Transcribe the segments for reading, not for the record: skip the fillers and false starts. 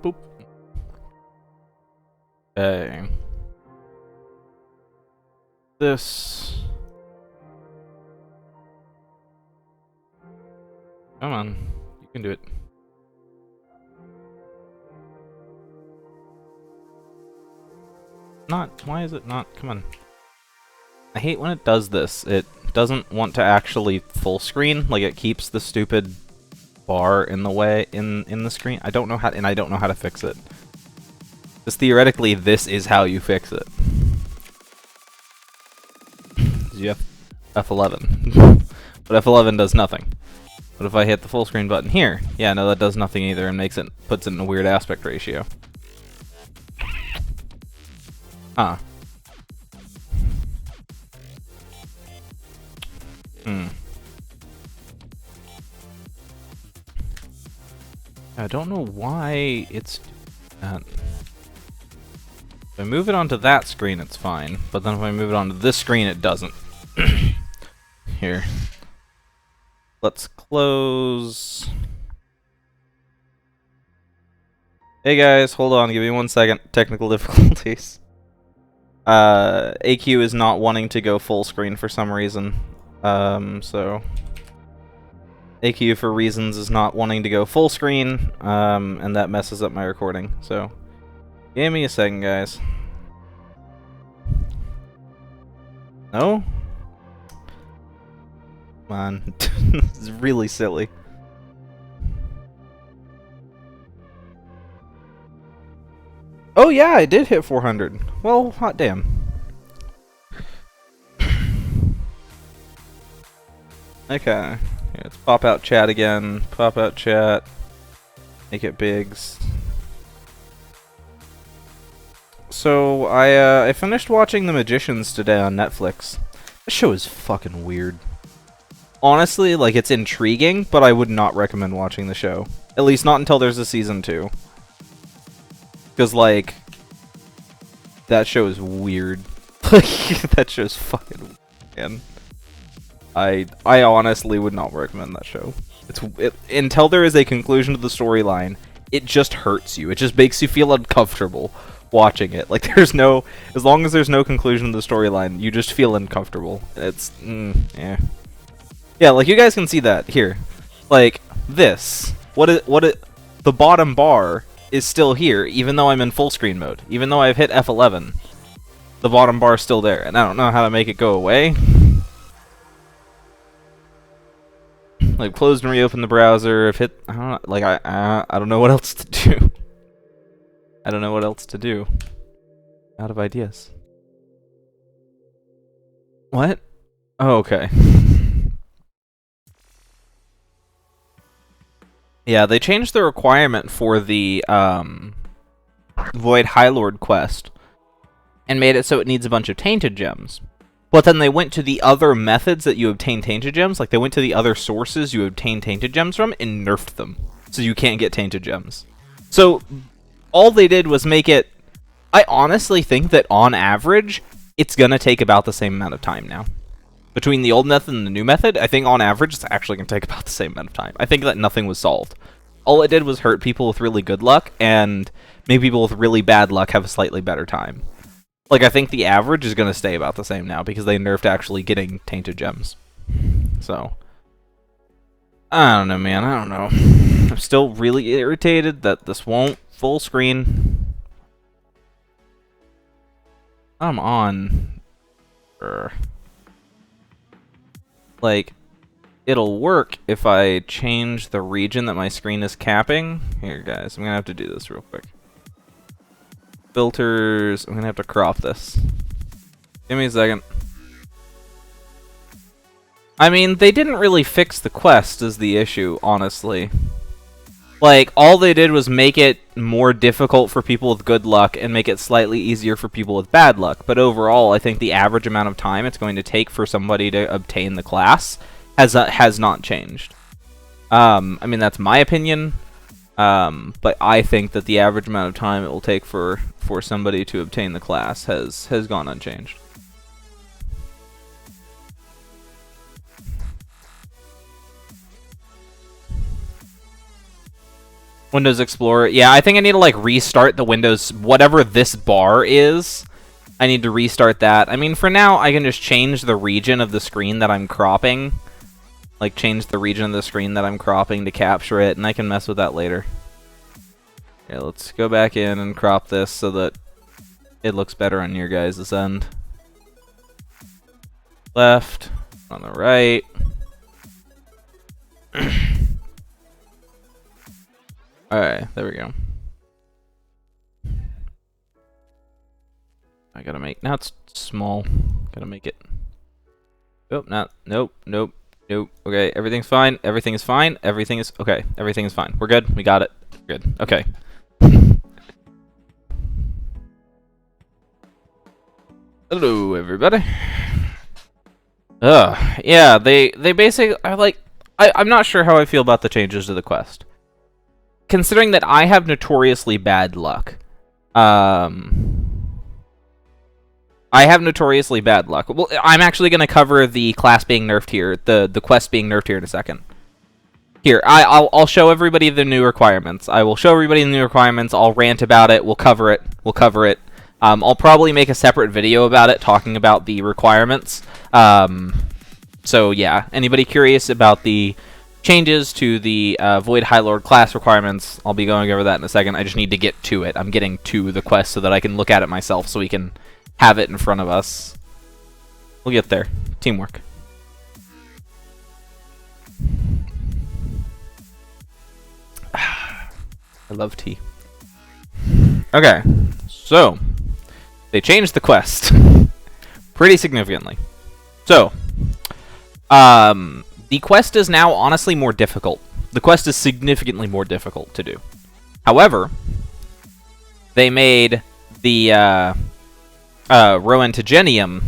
boop. Okay. This. Come on, you can do it. Not. Why is it not? Come on. I hate when it does this. It doesn't want to actually full screen. Like, it keeps the stupid bar in the way in the screen. I don't know how, and I don't know how to fix it. Because theoretically, this is how you fix it. You have F11. But F11 does nothing. But if I hit the full screen button here, yeah, no, that does nothing either, and puts it in a weird aspect ratio. Huh. I don't know why it's that. If I move it onto that screen, it's fine. But then if I move it onto this screen, it doesn't. Here. Let's close. Hey guys, hold on, give me 1 second. Technical difficulties. AQ is not wanting to go full screen for some reason. So AQ for reasons is not wanting to go full screen, and that messes up my recording. So give me a second, guys. No? Come on. This is really silly. Oh yeah, I did hit 400. Well, hot damn. Okay. Yeah, let's pop out chat again. Pop out chat. Make it bigs. So, I finished watching The Magicians today on Netflix. This show is fucking weird. Honestly, like, it's intriguing, but I would not recommend watching the show. At least not until there's a season 2. Because, like, that show is weird. That show's fucking weird, man. I honestly would not recommend that show. Until there is a conclusion to the storyline, it just hurts you. It just makes you feel uncomfortable watching it. Like, as long as there's no conclusion to the storyline, you just feel uncomfortable. It's, yeah. Yeah, like, you guys can see that here. Like, this. The bottom bar is still here, even though I'm in full screen mode. Even though I've hit F11, the bottom bar is still there, and I don't know how to make it go away. Like, closed and reopened the browser. I've hit. I don't know, like, I don't know what else to do. I don't know what else to do. Out of ideas. What? Oh, okay. Yeah, they changed the requirement for the Void Highlord quest and made it so it needs a bunch of tainted gems. But then they went to the other methods that you obtain tainted gems, like they went to the other sources you obtain tainted gems from and nerfed them. So you can't get tainted gems. So all they did was make it... I honestly think that on average, it's gonna take about the same amount of time now. Between the old method and the new method, I think on average it's actually going to take about the same amount of time. I think that nothing was solved. All it did was hurt people with really good luck, and make people with really bad luck have a slightly better time. Like, I think the average is going to stay about the same now, because they nerfed actually getting tainted gems. So, I don't know, man. I don't know. I'm still really irritated that this won't full screen. I'm on... Like, it'll work if I change the region that my screen is capping. Here, guys, I'm gonna have to do this real quick. Filters, I'm gonna have to crop this. Give me a second. I mean, they didn't really fix the quest is the issue, honestly. Like, all they did was make it more difficult for people with good luck and make it slightly easier for people with bad luck. But overall, I think the average amount of time it's going to take for somebody to obtain the class has not changed. I mean, that's my opinion. But I think that the average amount of time it will take for somebody to obtain the class has gone unchanged. Windows Explorer. Yeah, I think I need to like restart the Windows, whatever this bar is. I need to restart that. I mean, for now, I can just change the region of the screen that I'm cropping. Like, change the region of the screen that I'm cropping to capture it, and I can mess with that later. Okay, let's go back in and crop this so that it looks better on your guys' end. Left, on the right. Alright, there we go. I gotta make, now it's small. Gotta make it. Nope, nope. Okay, everything's fine. Everything is fine. Everything is, okay, everything is fine. We're good. We got it. Good. Okay. Hello, everybody. Yeah, they basically are like, I'm not sure how I feel about the changes to the quest. Considering that I have notoriously bad luck. I have notoriously bad luck. Well, I'm actually going to cover the class being nerfed here, the quest being nerfed here in a second. Here, I'll show everybody the new requirements. I will show everybody the new requirements. I'll rant about it. We'll cover it. I'll probably make a separate video about it, talking about the requirements. So yeah, anybody curious about the changes to the Void Highlord class requirements, I'll be going over that in a second. I just need to get to it. I'm getting to the quest so that I can look at it myself, so we can have it in front of us. We'll get there. Teamwork. I love tea. Okay, so they changed the quest pretty significantly. So, the quest is now honestly more difficult. The quest is significantly more difficult to do. However, they made the Roentagenium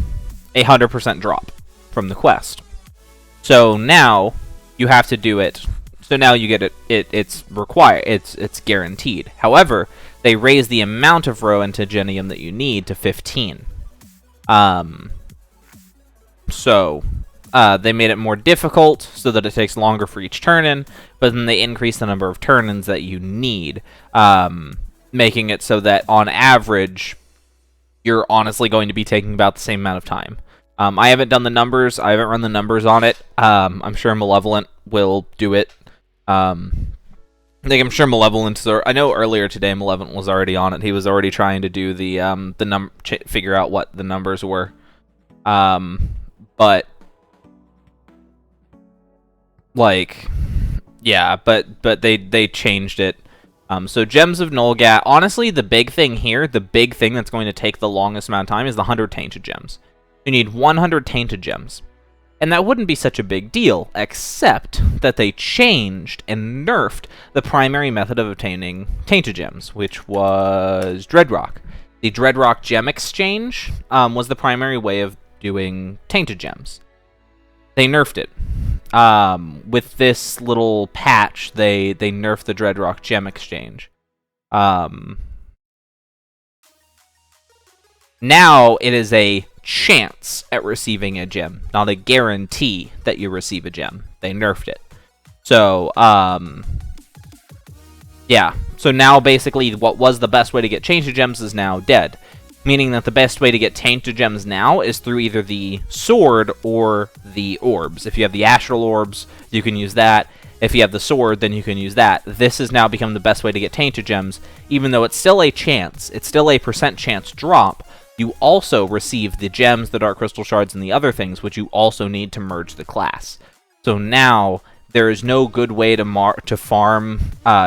a 100% drop from the quest. So now you have to do it. So now you get it. It's required. It's guaranteed. However, they raise the amount of Roentagenium that you need to 15. So they made it more difficult so that it takes longer for each turn-in, but then they increase the number of turn-ins that you need, making it so that on average you're honestly going to be taking about the same amount of time. I haven't done the numbers. I haven't run the numbers on it. I'm sure Malevolent will do it. I'm sure Malevolent. I know earlier today Malevolent was already on it. He was already trying to do the figure out what the numbers were. But like, yeah, but they changed it. So Gems of Nulgat, honestly, the big thing here, the big thing that's going to take the longest amount of time is the 100 Tainted Gems. You need 100 Tainted Gems. And that wouldn't be such a big deal, except that they changed and nerfed the primary method of obtaining Tainted Gems, which was Dreadrock. The Dreadrock Gem Exchange was the primary way of doing Tainted Gems. They nerfed it. With this little patch, they nerfed the Dreadrock Gem Exchange. Now it is a chance at receiving a gem, not a guarantee that you receive a gem. They nerfed it. So, yeah. So now basically what was the best way to get Tainted Gems is now dead. Meaning that the best way to get Tainted Gems now is through either the sword or the orbs. If you have the Astral Orbs, you can use that. If you have the sword, then you can use that. This has now become the best way to get Tainted Gems, even though it's still a chance. It's still a % chance drop. You also receive the gems, the Dark Crystal Shards, and the other things, which you also need to merge the class. So now, there is no good way to farm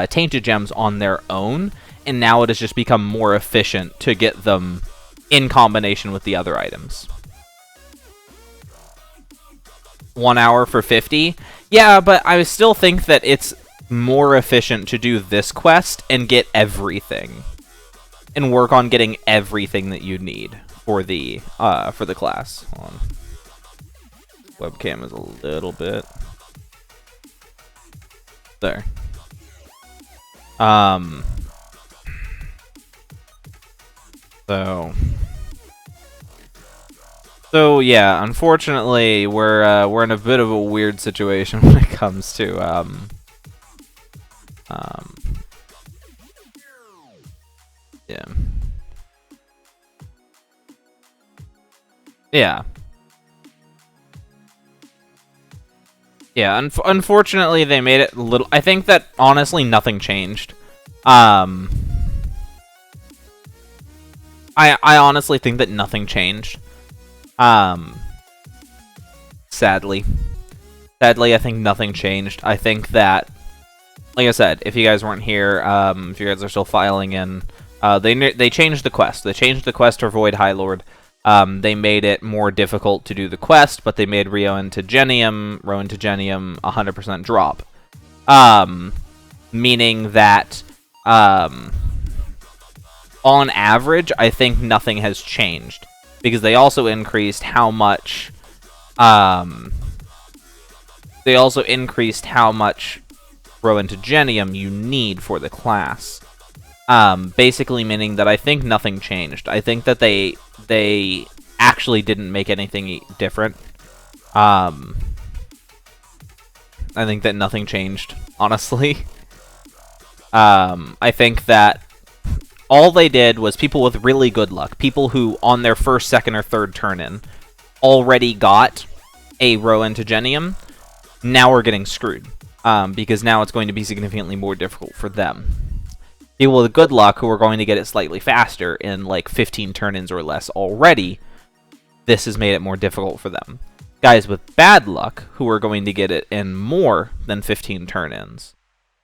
Tainted Gems on their own, and now it has just become more efficient to get them in combination with the other items. 1 hour for 50? Yeah, but I still think that it's more efficient to do this quest and get everything. And work on getting everything that you need for the class. Hold on. Webcam is a little bit there. So yeah, unfortunately, we're in a bit of a weird situation when it comes to Yeah. Yeah. Yeah, unfortunately they made it a little... I think that, honestly, nothing changed. I honestly think that nothing changed. Sadly. Sadly, I think nothing changed. I think that, like I said, if you guys weren't here, if you guys are still filing in, they changed the quest. They changed the quest to avoid Highlord. They made it more difficult to do the quest, but they made Rowan to Genium 100% drop. Meaning that, on average, I think nothing has changed. Because they also increased how much, Rowan to Genium you need for the class. Basically meaning that I think nothing changed. I think that they actually didn't make anything different. I think that nothing changed, honestly. I think that all they did was people with really good luck, people who on their first, second, or third turn-in already got a Rowan to Genium, now are getting screwed. Because now it's going to be significantly more difficult for them. People with good luck who are going to get it slightly faster in like 15 turn-ins or less already, this has made it more difficult for them. Guys with bad luck who are going to get it in more than 15 turn-ins,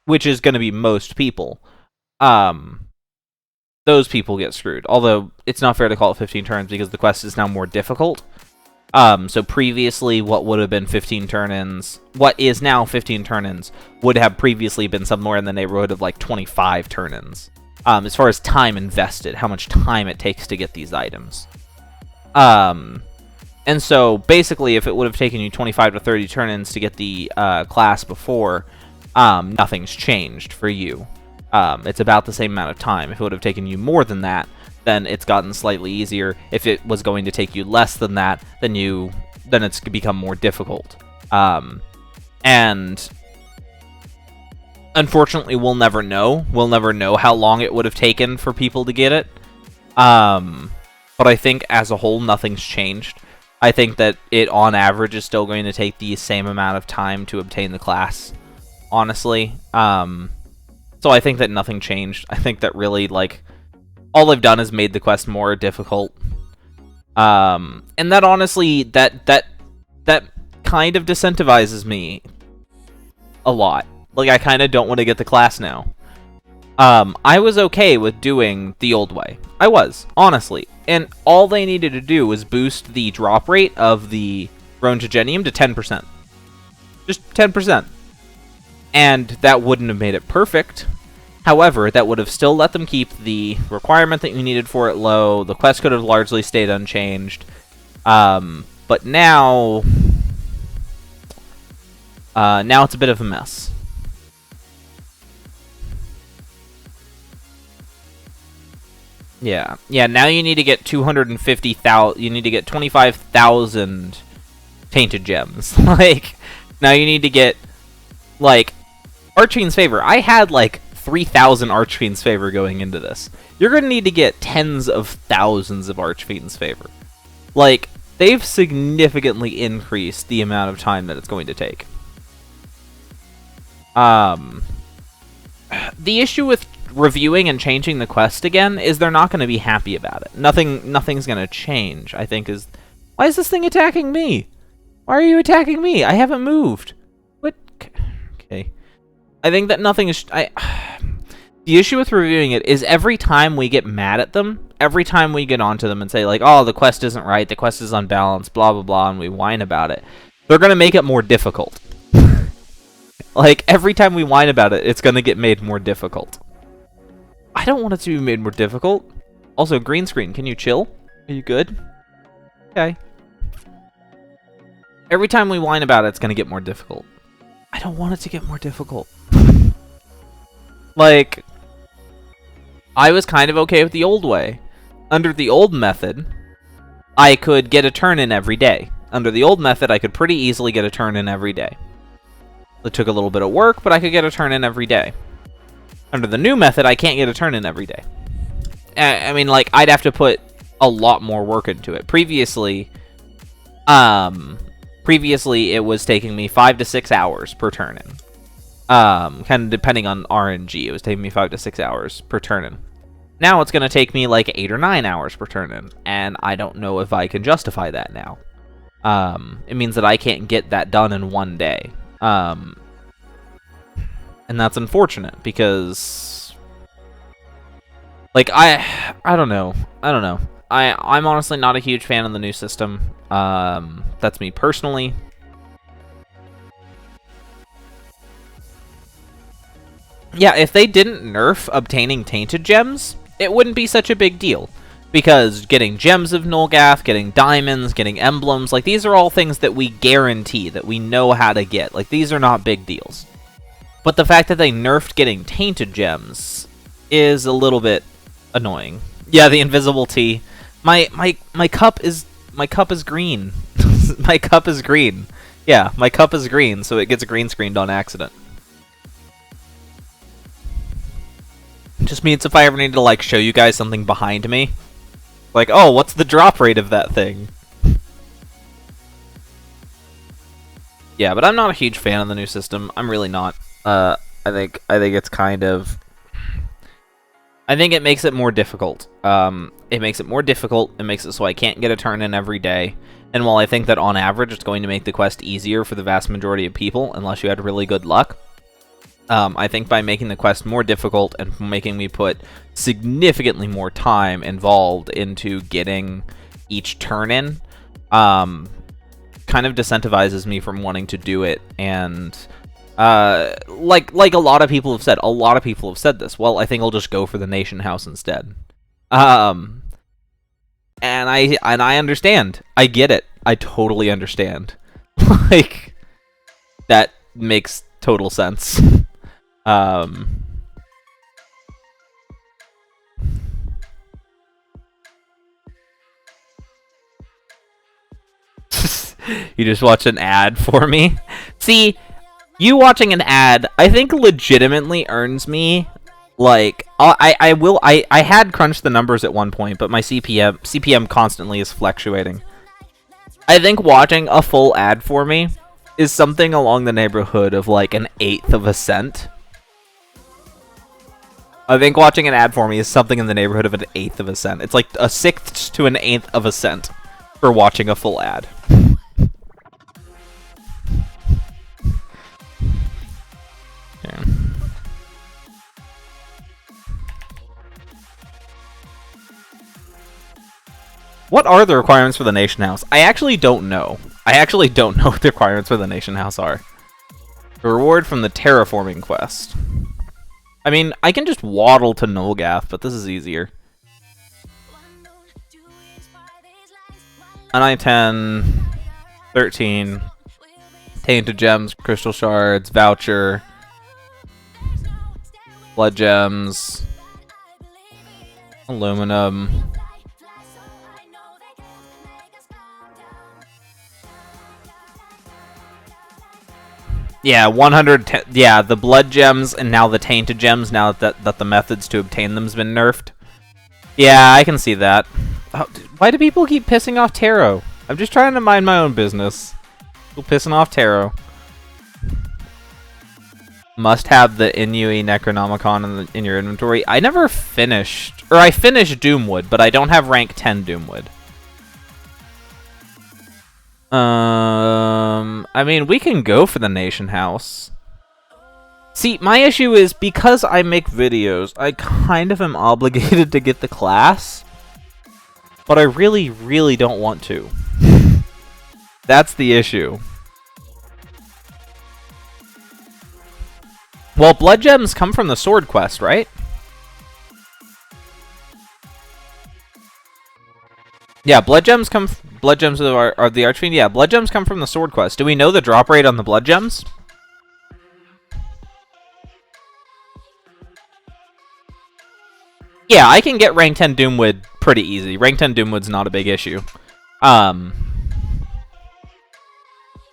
which is going to be most people, those people get screwed. Although, it's not fair to call it 15 turns because the quest is now more difficult. So previously, what would have been 15 turn-ins, what is now 15 turn-ins, would have previously been somewhere in the neighborhood of like 25 turn-ins. As far as time invested, how much time it takes to get these items. And so, basically, if it would have taken you 25 to 30 turn-ins to get the class before, nothing's changed for you. It's about the same amount of time. If it would have taken you more than that, then it's gotten slightly easier. If it was going to take you less than that, then it's become more difficult. And unfortunately, we'll never know. We'll never know how long it would have taken for people to get it. But I think as a whole, nothing's changed. I think that it, on average, is still going to take the same amount of time to obtain the class, honestly. So I think that nothing changed. I think that really, like, all they've done is made the quest more difficult. And that honestly, that kind of disincentivizes me a lot. Like, I kind of don't want to get the class now. I was okay with doing the old way. I was, honestly. And all they needed to do was boost the drop rate of the Rowan to Genium to 10%. Just 10%. And that wouldn't have made it perfect. However, that would have still let them keep the requirement that you needed for it low. The quest could have largely stayed unchanged. But now it's a bit of a mess. Yeah, now you need to get 250,000, you need to get 25,000 tainted gems. Like, now you need to get, like, Archfiend's Favor. I had, like, 3,000 Archfiend's Favor going into this. You're going to need to get tens of thousands of Archfiend's Favor. Like, they've significantly increased the amount of time that it's going to take. The issue with reviewing and changing the quest again is they're not going to be happy about it. Nothing's going to change, I think, is... Why is this thing attacking me? Why are you attacking me? I haven't moved. What? Okay. I think that nothing is... The issue with reviewing it is every time we get mad at them, every time we get onto them and say, like, oh, the quest isn't right, the quest is unbalanced, blah, blah, blah, and we whine about it, they're going to make it more difficult. Like, every time we whine about it, it's going to get made more difficult. I don't want it to be made more difficult. Also, green screen, can you chill? Are you good? Okay. Every time we whine about it, it's going to get more difficult. I don't want it to get more difficult. Like, I was kind of okay with the old way. Under the old method, I could get a turn in every day. Under the old method, I could pretty easily get a turn in every day. It took a little bit of work, but I could get a turn in every day. Under the new method, I can't get a turn in every day. I mean, like, I'd have to put a lot more work into it. Previously, it was taking me 5 to 6 hours per turn-in. Kind of depending on RNG, it was taking me 5 to 6 hours per turn-in. Now it's going to take me like 8 or 9 hours per turn-in, and I don't know if I can justify that now. It means that I can't get that done in one day. And that's unfortunate, because... like, I don't know. I'm honestly not a huge fan of the new system. That's me personally. Yeah, if they didn't nerf obtaining tainted gems, it wouldn't be such a big deal. Because getting gems of Nulgath, getting diamonds, getting emblems, like, these are all things that we guarantee, that we know how to get. Like, these are not big deals. But the fact that they nerfed getting tainted gems is a little bit annoying. Yeah, the invisible tea. My cup is green. My cup is green. Yeah, my cup is green, so it gets green screened on accident. Just means if I ever need to, like, show you guys something behind me, like, oh, what's the drop rate of that thing? Yeah, but I'm not a huge fan of the new system. I'm really not. I think it's kind of... I think it makes it more difficult. It makes it more difficult. It makes it so I can't get a turn-in every day. And while I think that on average it's going to make the quest easier for the vast majority of people, unless you had really good luck, I think by making the quest more difficult and making me put significantly more time involved into getting each turn-in, kind of disincentivizes me from wanting to do it. And like a lot of people have said, this. Well, I think I'll just go for the Nation House instead. And I understand. I get it. I totally understand. Like, that makes total sense. You just watch an ad for me? See, you watching an ad, I think legitimately earns me, like, I had crunched the numbers at one point, but my CPM constantly is fluctuating. I think watching a full ad for me is something along the neighborhood of, like, 1/8 of a cent. I think watching an ad for me is something in the neighborhood of 1/8 of a cent. It's like 1/6 to 1/8 of a cent for watching a full ad. Yeah. What are the requirements for the Nation House? I actually don't know. I actually don't know what the requirements for the Nation House are. The reward from the terraforming quest. I mean, I can just waddle to Nulgath, but this is easier. An I-10, 13, Tainted Gems, Crystal Shards, Voucher, Blood Gems, Aluminum. Yeah, 110. Yeah, the Blood Gems and now the Tainted Gems, now that the methods to obtain them has been nerfed. Yeah, I can see that. Oh, why do people keep pissing off Taro? I'm just trying to mind my own business. People pissing off Taro. Must have the Inui Necronomicon in your inventory. I never finished, or I finished Doomwood, but I don't have rank 10 Doomwood. I mean, we can go for the Nation House. See, my issue is, because I make videos, I kind of am obligated to get the class, but I really, really don't want to. That's the issue. Well, Blood Gems come from the Sword Quest, right? Yeah, Blood Gems come... Blood Gems are the Archfiend? Yeah, Blood Gems come from the Sword Quest. Do we know the drop rate on the Blood Gems? Yeah, I can get rank 10 Doomwood pretty easy. Rank 10 Doomwood's not a big issue. Yeah,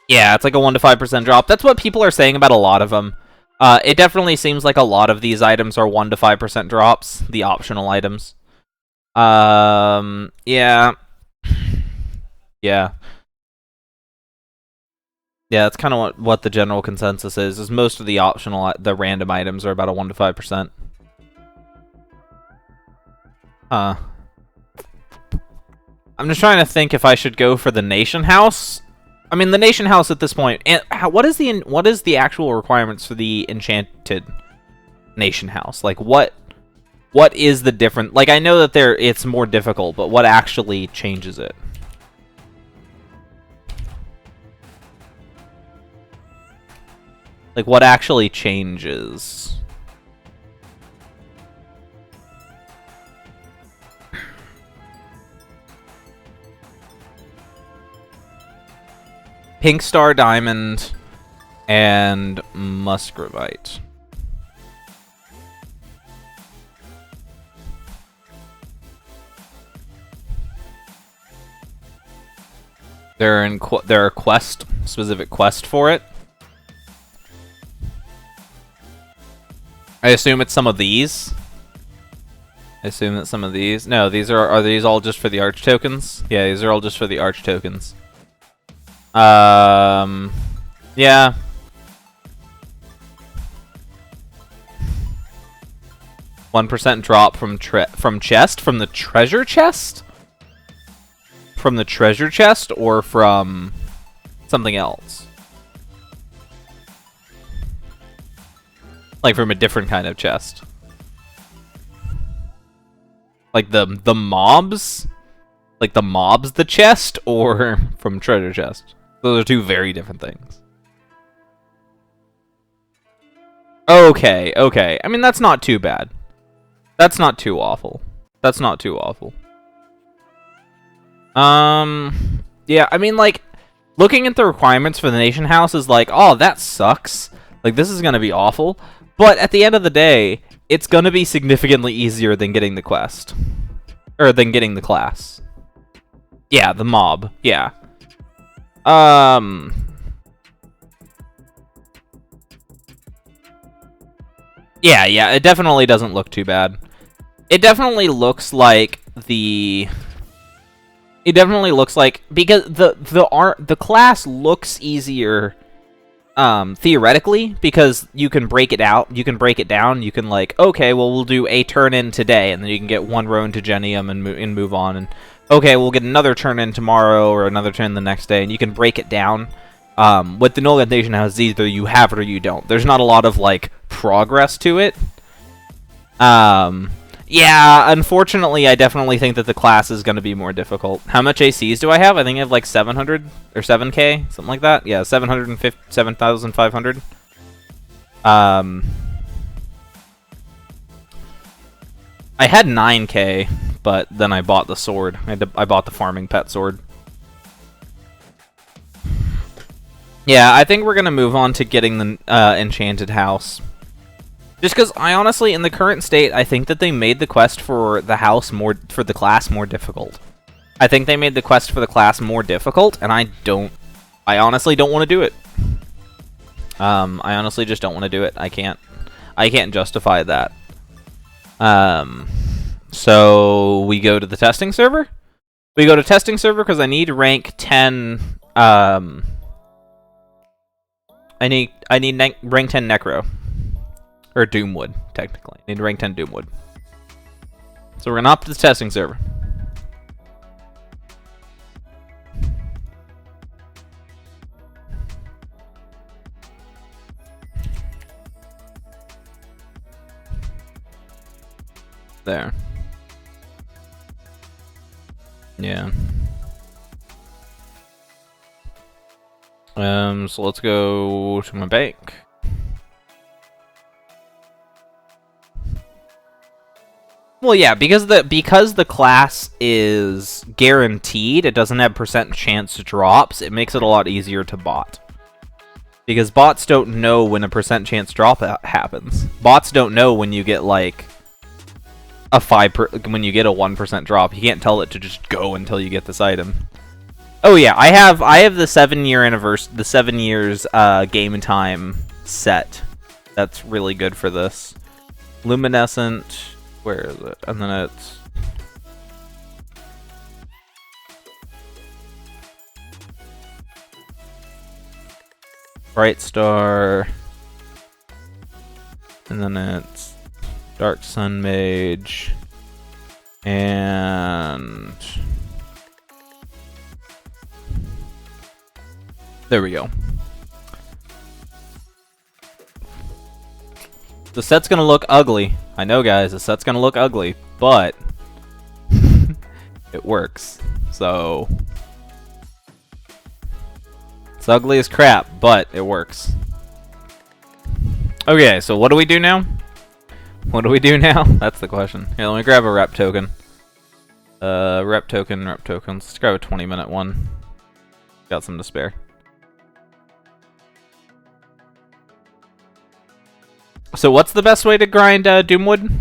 it's like a 1 to 5% drop. That's what people are saying about a lot of them. It definitely seems like a lot of these items are 1 to 5% drops, the optional items. Yeah. Yeah. Yeah, that's kind of what the general consensus is most of the the random items are about a 1 to 5%. I'm just trying to think if I should go for the Nation House. I mean, the Nation House at this point, and what is the actual requirements for the Enchanted Nation House? Like, what is the different? Like, I know that it's more difficult, but what actually changes it? Like, what actually changes? Pink Star Diamond and Muscovite. There are specific quest for it. I assume it's some of these. I assume that some of these. No, these are these all just for the arch tokens? Yeah, these are all just for the arch tokens. Yeah. 1% drop from chest? From the treasure chest? From the treasure chest or from something else? Like from a different kind of chest. Like the mobs? Like the mobs the chest or from treasure chest? Those are two very different things. Okay, okay. I mean, that's not too bad. That's not too awful. That's not too awful. Yeah, I mean, like, looking at the requirements for the Nation House is like, oh, that sucks. Like, this is gonna be awful. But at the end of the day, it's gonna be significantly easier than getting the quest. Or than getting the class. Yeah, the mob. Yeah. Yeah, it definitely doesn't look too bad. It definitely looks like It definitely looks like, because the class looks easier theoretically, because you can break it out, you can break it down, you can like, okay, well, we'll do a turn in today, and then you can get one row into Genium and move on, and okay, we'll get another turn in tomorrow, or another turn the next day, and you can break it down. With the Null Nation House, either you have it or you don't. There's not a lot of, like, progress to it. Yeah, unfortunately, I definitely think that the class is going to be more difficult. How much ACs do I have? I think I have like 700 or 7k, something like that. Yeah, 7,500. I had 9k, but then I bought the sword. I bought the farming pet sword. Yeah, I think we're going to move on to getting the Enchanted House. Just because I honestly, in the current state, I think that they made the quest for the class more difficult. I think they made the quest for the class more difficult, and I honestly don't want to do it. I honestly just don't want to do it. I can't justify that. So we go to the testing server? We go to testing server because I need rank 10, I need rank 10 Necro. Or Doomwood, technically. I need rank 10 Doomwood. So we're gonna opt to the testing server. There. Yeah. So let's go to my bank. Well, yeah, because the class is guaranteed, it doesn't have percent chance drops, it makes it a lot easier to bot. Because bots don't know when a percent chance drop happens. Bots don't know when you get like when you get a 1% drop. You can't tell it to just go until you get this item. Oh yeah, I have the 7-year anniversary, the 7 years game time set. That's really good for this. Luminescent. Where is it? And then it's Bright Star. And then it's Dark Sun Mage. And there we go. The set's gonna look ugly. I know, guys, the set's gonna look ugly, but it works. So it's ugly as crap, but it works. Okay, so what do we do now? What do we do now? That's the question. Here, let me grab a rep token. Rep token. Let's grab a 20-minute one. Got some to spare. So what's the best way to grind Doomwood?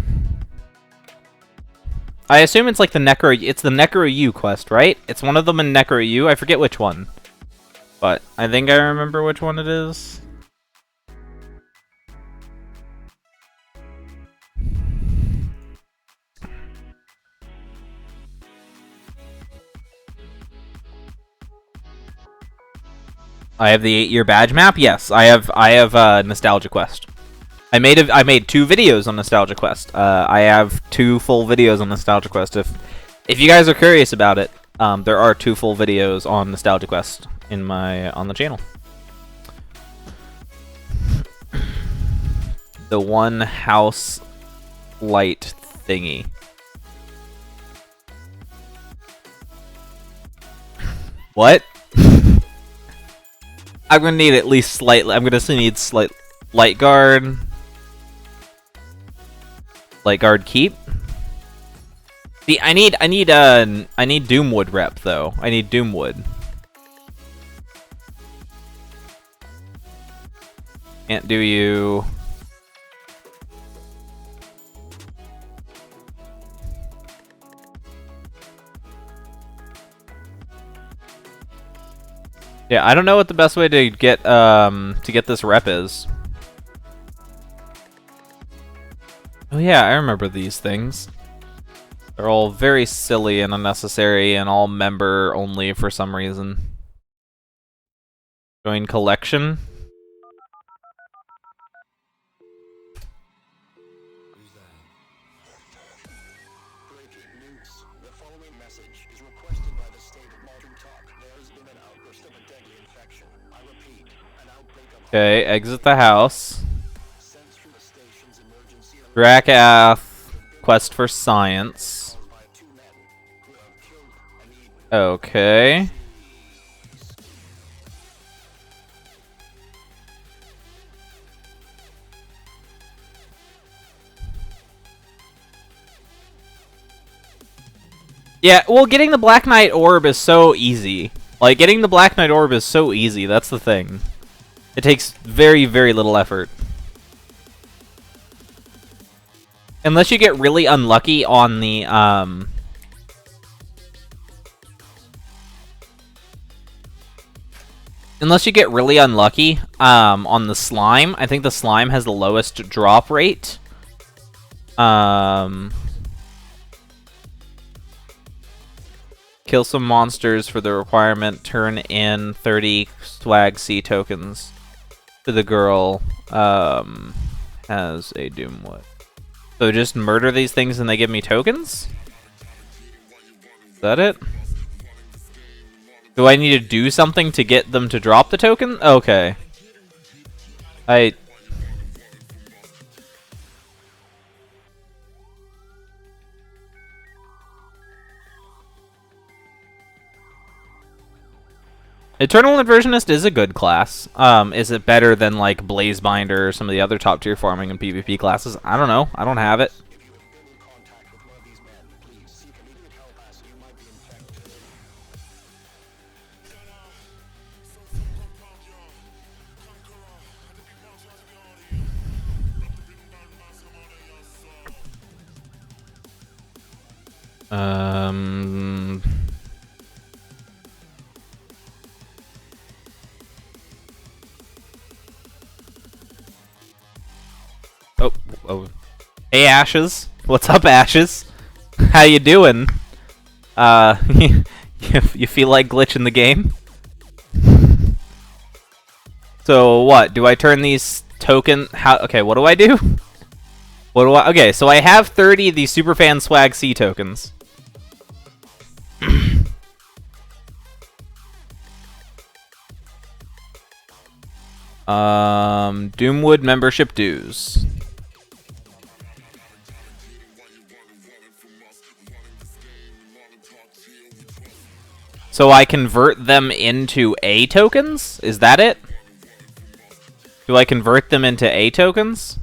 I assume it's like the Necro. It's the Necro U quest, right? It's one of them in Necro U. I forget which one, but I think I remember which one it is. I have the 8-year badge map. Yes, I have Nostalgia Quest. I made 2 videos on Nostalgia Quest. I have 2 full videos on Nostalgia Quest. If you guys are curious about it, there are 2 full videos on Nostalgia Quest on the channel. The one house light thingy. What? I'm gonna need at least slightly. I'm gonna need slight light guard. Light guard keep. See, I need Doomwood rep though. I need Doomwood. Can't do you. Yeah, I don't know what the best way to get this rep is. Oh yeah, I remember these things. They're all very silly and unnecessary and all member only for some reason. Join collection. Okay, exit the house. Drakath, quest for science. Okay. Yeah, well, getting the Black Knight Orb is so easy. Like, getting the Black Knight Orb is so easy, that's the thing. It takes very, very little effort. Unless you get really unlucky on the, Unless you get really unlucky, on the slime. I think the slime has the lowest drop rate. Kill some monsters for the requirement. Turn in 30 swag C tokens. To the girl, has a Doomwood. So just murder these things and they give me tokens? Is that it? Do I need to do something to get them to drop the token? Okay. Eternal Inversionist is a good class. Is it better than, like, Blazebinder or some of the other top-tier farming and PvP classes? I don't know. I don't have it. Oh. Hey, Ashes. What's up, Ashes? How you doing? You feel like glitching the game? So what? Do I turn these token? How? Okay, what do I do? What do I? Okay, so I have 30 of these Superfan Swag C tokens. Doomwood membership dues. So I convert them into A tokens? Is that it? Do I convert them into A tokens?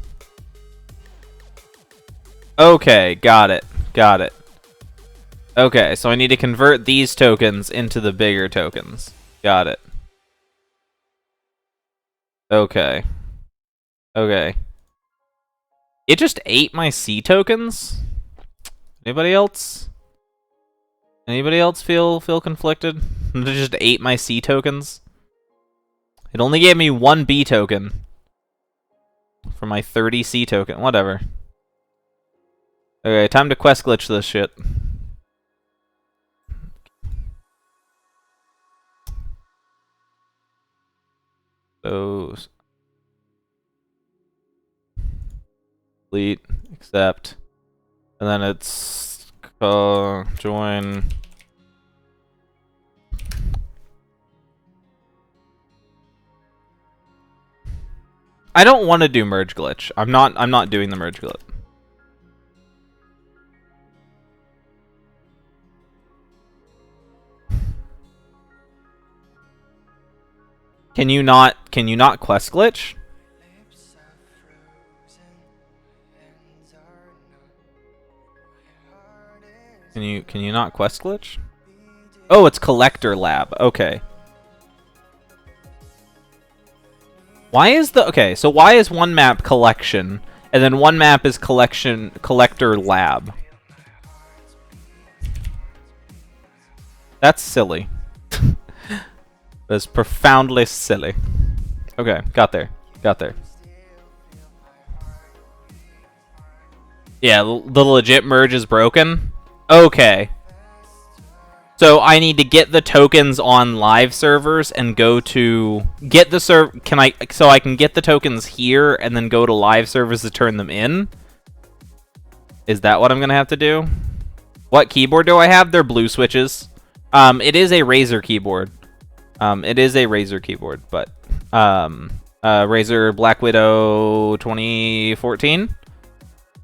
Okay, got it. Got it. Okay, so I need to convert these tokens into the bigger tokens. Got it. Okay. Okay. It just ate my C tokens? Anybody else? Anybody else feel conflicted? It just ate my C tokens? It only gave me 1 B token for my 30 C token. Whatever. Okay, time to quest glitch this shit. Those. Delete, accept. And then it's join. I don't want to do merge glitch. I'm not doing the merge glitch. Can you not quest glitch? Can you not quest glitch? Oh, it's collector lab. Okay. Why is so why is one map collection and then one map is collector lab? That's silly. That's profoundly silly. Okay, got there. Got there. Yeah, the legit merge is broken. Okay. So I need to get the tokens on live servers and go to get the so I can get the tokens here and then go to live servers to turn them in? Is that what I'm going to have to do? What keyboard do I have? They're blue switches. It is a Razer keyboard. It is a Razer keyboard, but Razer Black Widow 2014,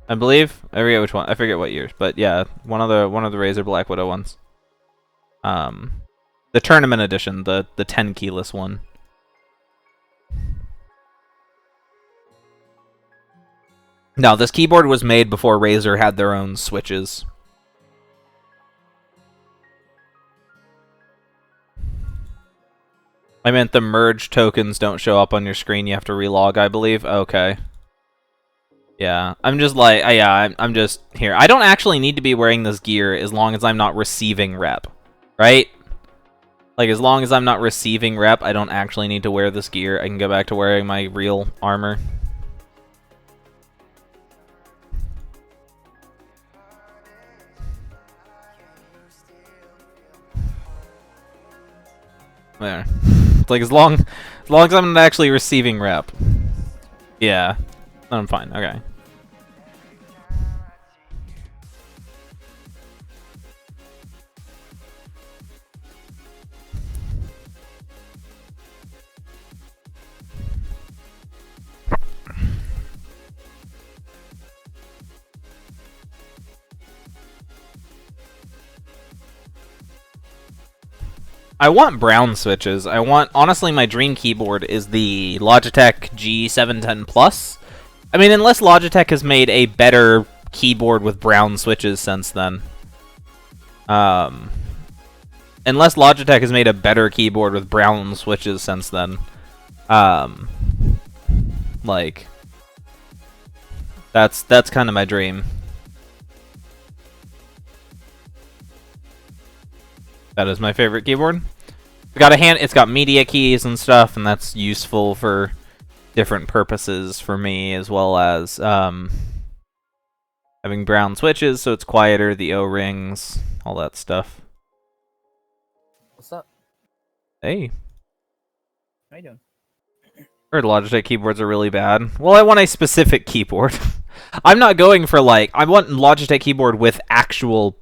I believe. I forget which one. I forget what years, but yeah, one of the Razer Black Widow ones. The tournament edition, the 10 keyless one. No, this keyboard was made before Razer had their own switches. I meant the merge tokens don't show up on your screen. You have to relog, I believe. Okay. Yeah, I'm just like, yeah, I'm just here. I don't actually need to be wearing this gear as long as I'm not receiving rep, right? Like, as long as I'm not receiving rep, I don't actually need to wear this gear. I can go back to wearing my real armor. There. It's like, as long as I'm not actually receiving rep. Yeah. I'm fine. Okay. I want brown switches. Honestly, my dream keyboard is the Logitech G710 Plus. I mean, unless Logitech has made a better keyboard with brown switches since then. Unless Logitech has made a better keyboard with brown switches since then. Like, that's kind of my dream. That is my favorite keyboard. It's got media keys and stuff, and that's useful for different purposes for me, as well as having brown switches, so it's quieter, the O-rings, all that stuff. What's up? Hey. How you doing? Heard Logitech keyboards are really bad. Well, I want a specific keyboard. I'm not going for, like... I want Logitech keyboard with actual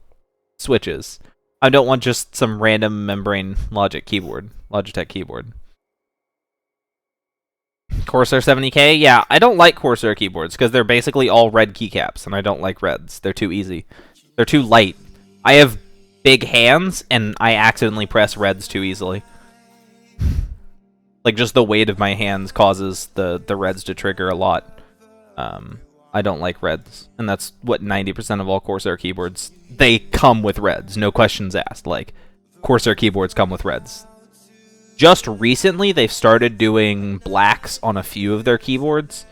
switches. I don't want just some random membrane Logitech keyboard. Corsair 70K? Yeah, I don't like Corsair keyboards, because they're basically all red keycaps, and I don't like reds. They're too easy. They're too light. I have big hands, and I accidentally press reds too easily. Like, just the weight of my hands causes the reds to trigger a lot. I don't like reds, and that's what 90% of all Corsair keyboards... They come with reds, no questions asked. Like, Corsair keyboards come with reds. Just recently, they've started doing blacks on a few of their keyboards.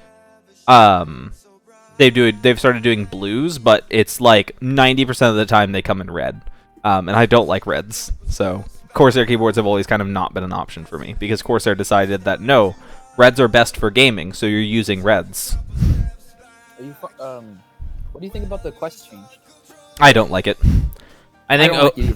They've started doing blues, but it's like 90% of the time they come in red. And I don't like reds, so... Corsair keyboards have always kind of not been an option for me, because Corsair decided that, no, reds are best for gaming, so you're using reds. What do you think about the quest change? I don't like it. I think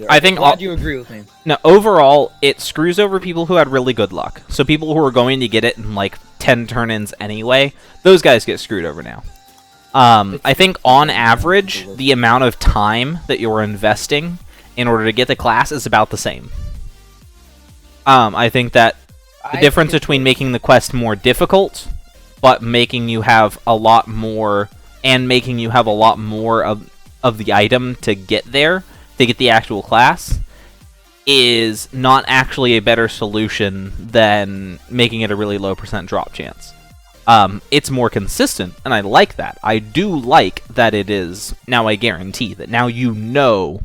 I'm glad you agree with me. No, overall, it screws over people who had really good luck. So people who are going to get it in, like, 10 turn-ins anyway, those guys get screwed over now. I think, on average, the amount of time that you're investing in order to get the class is about the same. I think that the difference between making the quest more difficult, but making you have a lot more, and making you have a lot more of the item to get there, to get the actual class, is not actually a better solution than making it a really low % drop chance. It's more consistent, and I like that. I do like that it is now a guarantee, that now you know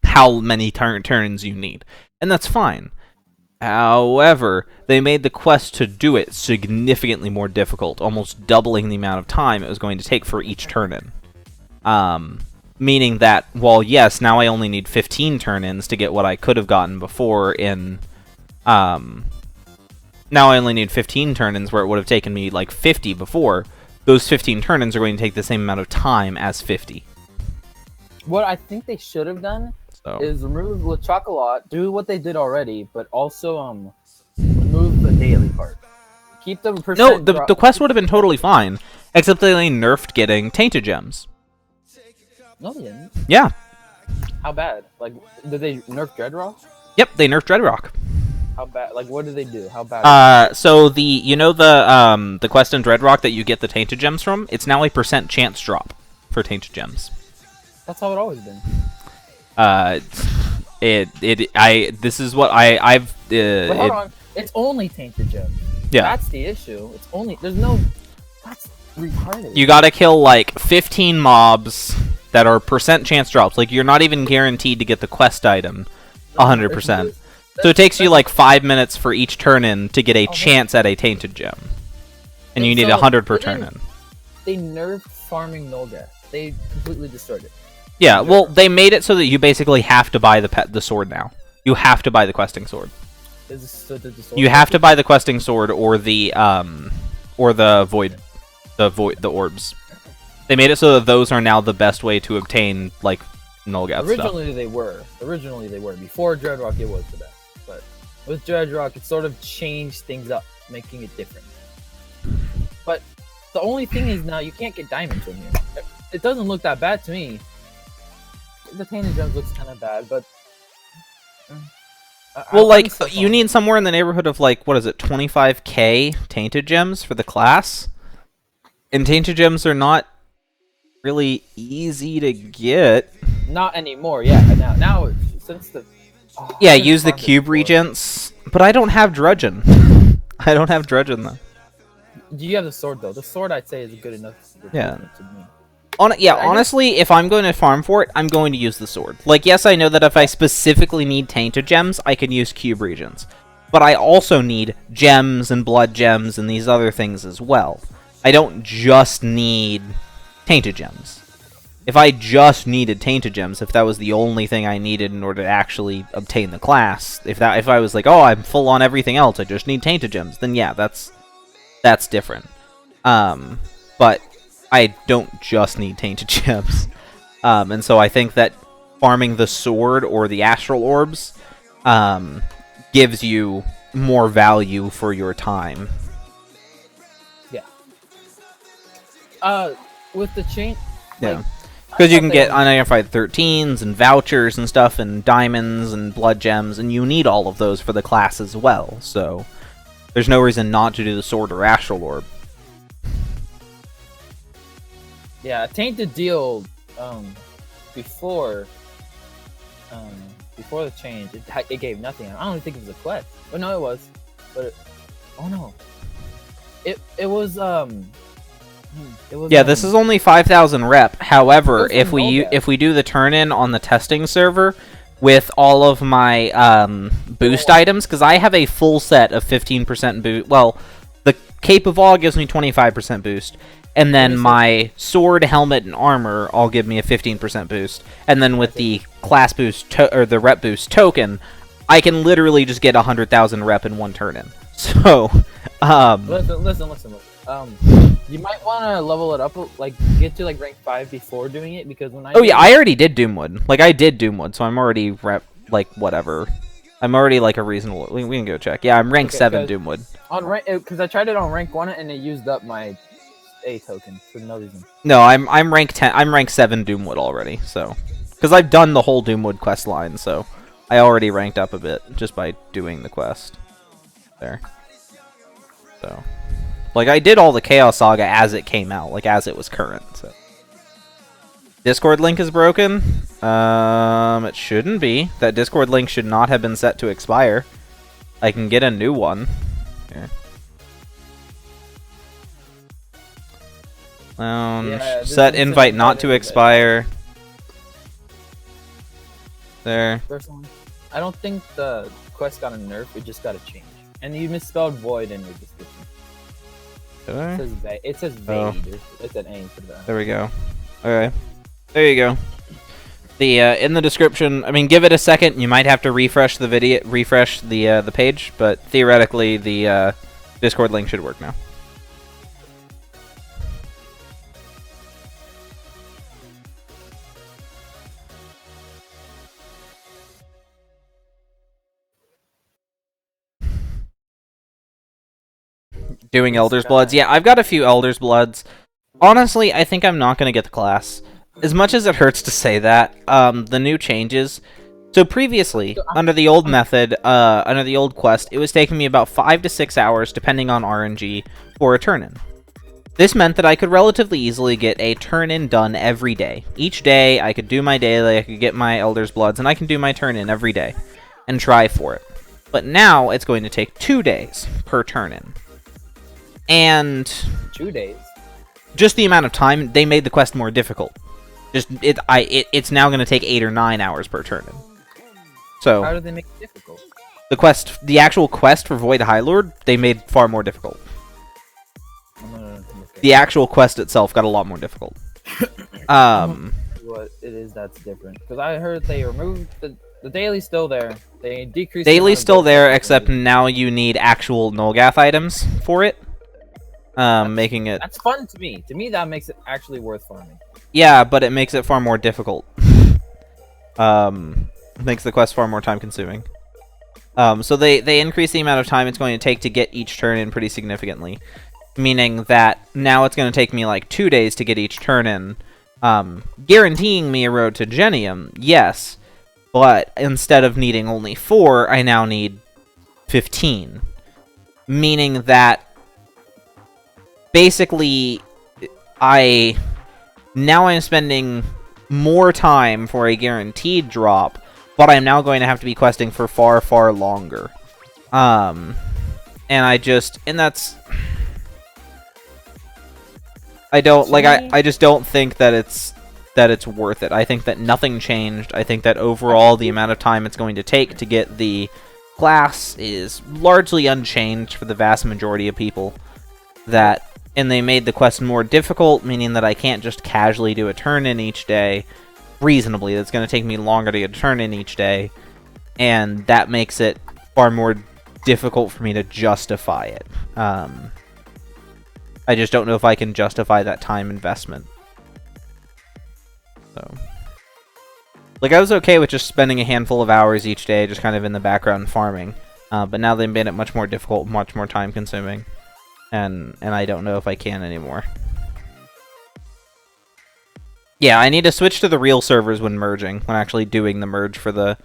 how many turns you need, and that's fine. However, they made the quest to do it significantly more difficult, almost doubling the amount of time it was going to take for each turn-in. Meaning that, well, yes, now I only need 15 turn-ins to get what I could have gotten before in... now I only need 15 turn-ins where it would have taken me, like, 50 before. Those 15 turn-ins are going to take the same amount of time as 50. What I think they should have done is remove Le Chocolat, do what they did already, but also remove the daily part. Keep the percent. No, the quest would have been totally fine, except they nerfed getting Tainted Gems. No, they didn't. Yeah. How bad? Like, did they nerf Dreadrock? Yep, they nerfed Dreadrock. How bad? Like, what did they do? How bad? So the quest in Dreadrock that you get the Tainted Gems from, it's now a % chance drop for Tainted Gems. That's how it always been. This is what I've. But hold on, it's only Tainted Gems. Yeah. That's the issue. It's only there's no. That's retarded. You gotta kill like 15 mobs that are % chance drops. Like, you're not even guaranteed to get the quest item 100%. So it takes you like 5 minutes for each turn-in to get a chance at a Tainted Gem. And you need 100 per turn-in. They nerfed farming Nolga. They completely destroyed it. Yeah, well, they made it so that you basically have to buy the sword now. You have to buy the questing sword. You have to buy the questing sword or the orbs. They made it so that those are now the best way to obtain, like, Nolgat stuff. Originally they were. Before Dreadrock it was the best. But with Dreadrock it sort of changed things up, making it different. But the only thing is now you can't get diamonds from here. It doesn't look that bad to me. The Tainted Gems looks kind of bad, but... well, like, you need somewhere in the neighborhood of, like, what is it, 25k Tainted Gems for the class? And Tainted Gems are not really easy to get. Not anymore, yeah. Now since the... Oh, yeah, use the cube regents, but I don't have Drudgeon. I don't have Drudgeon, though. You have the sword, though. The sword, I'd say, is good enough to me. Honestly, if I'm going to farm for it, I'm going to use the sword. Like, yes, I know that if I specifically need Tainted Gems, I can use cube regents. But I also need gems and blood gems and these other things as well. I don't just need Tainted Gems. If I just needed Tainted Gems, if that was the only thing I needed in order to actually obtain the class, if I was like, oh, I'm full on everything else, I just need Tainted Gems, then yeah, that's different. But I don't just need Tainted Gems. And so I think that farming the sword or the astral orbs gives you more value for your time. with the chain. Yeah. Like, Because you can get unidentified 13s and vouchers and stuff and diamonds and blood gems, and you need all of those for the class as well, so there's no reason not to do the sword or astral orb. Yeah, Tainted Deal, before the change, it gave nothing. I don't even think it was a quest. Oh no, it was. But oh no, it was Yeah, this is only 5,000 rep. However, if we do the turn-in on the testing server with all of my boost items, because I have a full set of 15% boost. Well, the Cape of Awe gives me 25% boost, and then my sword, helmet, and armor all give me a 15% boost. And then with the class boost or the rep boost token, I can literally just get 100,000 rep in one turn-in. So, listen. You might want to level it up, like get to like rank 5 before doing it, because when I I already did Doomwood. Like I did Doomwood, so I'm already like whatever. I'm already like a reasonable. We can go check. Yeah, I'm rank 7 Doomwood. On rank, because I tried it on rank 1 and it used up my A token for no reason. No, I'm rank 10. I'm rank 7 Doomwood already. So, because I've done the whole Doomwood quest line, so I already ranked up a bit just by doing the quest. There. So. Like, I did all the Chaos Saga as it came out, like, as it was current, so. Discord link is broken? It shouldn't be. That Discord link should not have been set to expire. I can get a new one. Here. Set invite not to expire. There. I don't think the quest got a nerf, it just got a change. And you misspelled void in your description. It says Vade. Oh. It's an A for that. There we go. Okay. There you go. The in the description, I mean, give it a second. You might have to refresh the video, refresh the page, but theoretically the Discord link should work now. Doing Elder's Bloods. Yeah, I've got a few Elder's Bloods. Honestly, I think I'm not going to get the class. As much as it hurts to say that, the new changes. So previously, under the old method, under the old quest, it was taking me about 5 to 6 hours, depending on RNG, for a turn-in. This meant that I could relatively easily get a turn-in done every day. Each day, I could do my daily, I could get my Elder's Bloods, and I can do my turn-in every day, and try for it. But now, it's going to take 2 days per turn-in. And 2 days. Just the amount of time they made the quest more difficult. It's now going to take 8 or 9 hours per turn. So how did they make it difficult? The actual quest for Void Highlord, they made far more difficult. Okay. The actual quest itself got a lot more difficult. What it is that's different? Because I heard they removed the daily's still there. They decreased. Daily's still there, except now you need actual Nulgath items for it. Making it... That's fun to me. To me, that makes it actually worth farming. Yeah, but it makes it far more difficult. Makes the quest far more time-consuming. So they increase the amount of time it's going to take to get each turn in pretty significantly. Meaning that now it's going to take me like 2 days to get each turn in. Guaranteeing me a road to Genium, yes. But instead of needing only 4, I now need 15. Meaning that basically, I'm spending more time for a guaranteed drop, but I'm now going to have to be questing for far, far longer. And that's... I just don't think that it's worth it. I think that nothing changed. I think that overall the amount of time it's going to take to get the class is largely unchanged for the vast majority of people. And they made the quest more difficult, meaning that I can't just casually do a turn-in each day. Reasonably, that's going to take me longer to get a turn-in each day. And that makes it far more difficult for me to justify it. I just don't know if I can justify that time investment. So, like, I was okay with just spending a handful of hours each day just kind of in the background farming. But now they've made it much more difficult, much more time-consuming. And I don't know if I can anymore. Yeah, I need to switch to the real servers when merging, when actually doing the merge for the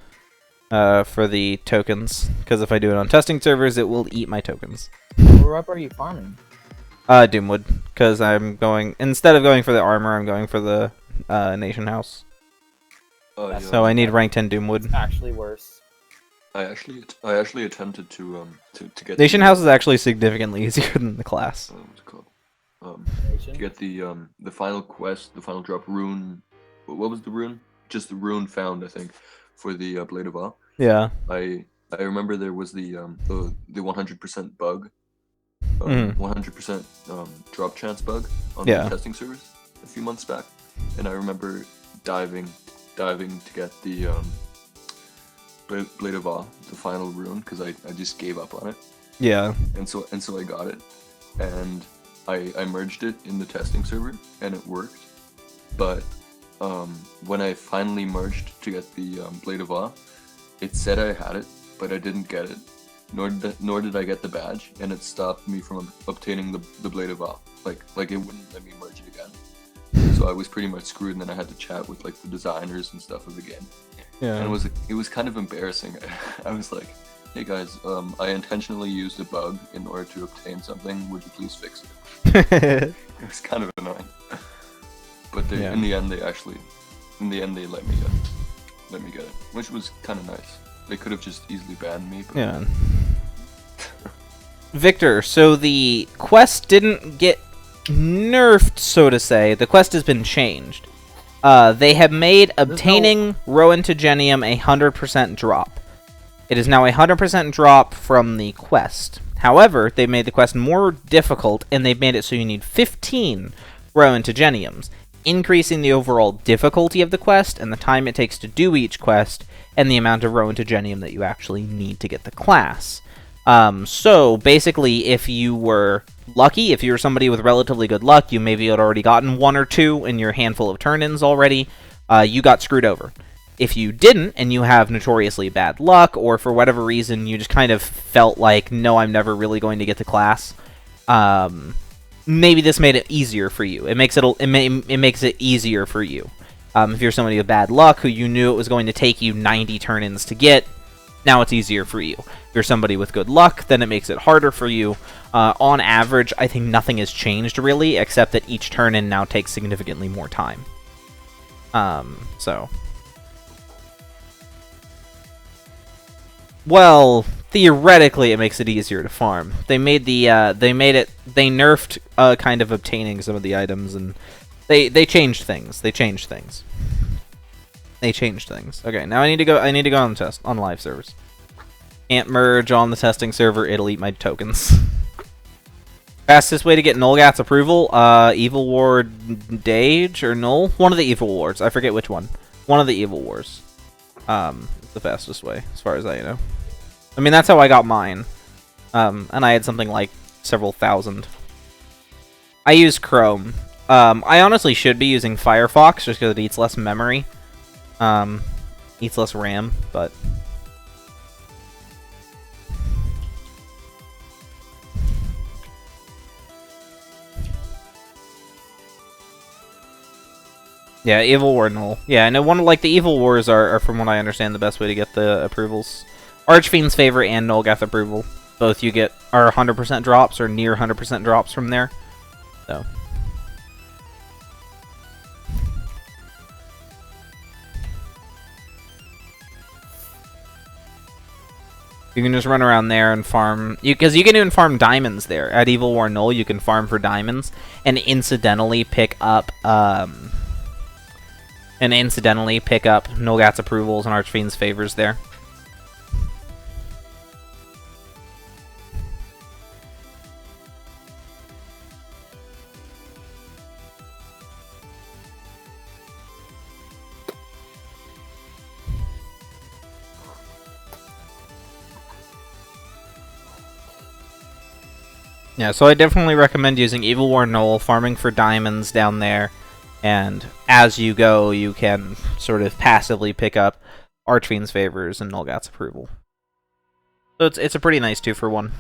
tokens. Because if I do it on testing servers, it will eat my tokens. Where up are you farming? Doomwood. Because I'm going... Instead of going for the armor, I'm going for the Nation House. Yeah. So I need rank 10 Doomwood. It's actually worse. I actually attempted to get Nation House is actually significantly easier than the class. what's it called? Nation? To get the final quest, the final drop rune. What was the rune? Just the rune found, I think, for the Blade of Awe. Yeah. I remember there was the 100% bug, 100% drop chance bug on the testing servers a few months back, and I remember diving to get the Blade of Awe, the final rune, because I just gave up on it. Yeah. And so I got it, and I merged it in the testing server, and it worked. But when I finally merged to get the Blade of Awe, it said I had it, but I didn't get it. Nor did I get the badge, and it stopped me from obtaining the Blade of Awe. Like it wouldn't let me merge it again. So I was pretty much screwed, and then I had to chat with like the designers and stuff of the game. Yeah. And it was kind of embarrassing. I was like, "Hey guys, I intentionally used a bug in order to obtain something. Would you please fix it?" It was kind of annoying. But in the end, they let me get it, which was kind of nice. They could have just easily banned me. But... Yeah. Victor, so the quest didn't get nerfed, so to say. The quest has been changed. They have made obtaining Roentogenium a 100% drop. It is now a 100% drop from the quest. However, they made the quest more difficult, and they've made it so you need 15 Roentogeniums, increasing the overall difficulty of the quest, and the time it takes to do each quest, and the amount of Roentogenium that you actually need to get the class. So, basically, if you were lucky, if you were somebody with relatively good luck, you maybe had already gotten 1 or 2 in your handful of turn-ins already, you got screwed over. If you didn't, and you have notoriously bad luck, or for whatever reason you just kind of felt like, no, I'm never really going to get the class, maybe this made it easier for you. It makes it easier for you. If you're somebody with bad luck, who you knew it was going to take you 90 turn-ins to get, now it's easier for you. If you're somebody with good luck, then it makes it harder for you. On average, I think nothing has changed really, except that each turn-in now takes significantly more time. Well, theoretically, it makes it easier to farm. They nerfed kind of obtaining some of the items, and they changed things. They changed things. Okay, now I need to go on live servers. Can't merge on the testing server, it'll eat my tokens. Fastest way to get Nolgat's approval, Evil Ward Dage or Null? One of the Evil Wards, I forget which one. One of the Evil Wars. The fastest way, as far as I know. I mean, that's how I got mine. And I had something like several thousand. I use Chrome. I honestly should be using Firefox, just because it eats less memory. Eats less RAM, but... Yeah, Evil War Null. Yeah, I know the Evil Wars are, from what I understand, the best way to get the approvals. Archfiend's Favor and Nolgath approval. Both you get are 100% drops or near 100% drops from there. So. You can just run around there and farm, because you can even farm diamonds there. At Evil War Null, you can farm for diamonds and incidentally pick up Nolgat's approvals and Archfiend's favors there. Yeah, so I definitely recommend using Evil War Null, farming for diamonds down there, and as you go, you can sort of passively pick up Archfiend's favors and Nolgat's approval. So it's a pretty nice 2-for-1.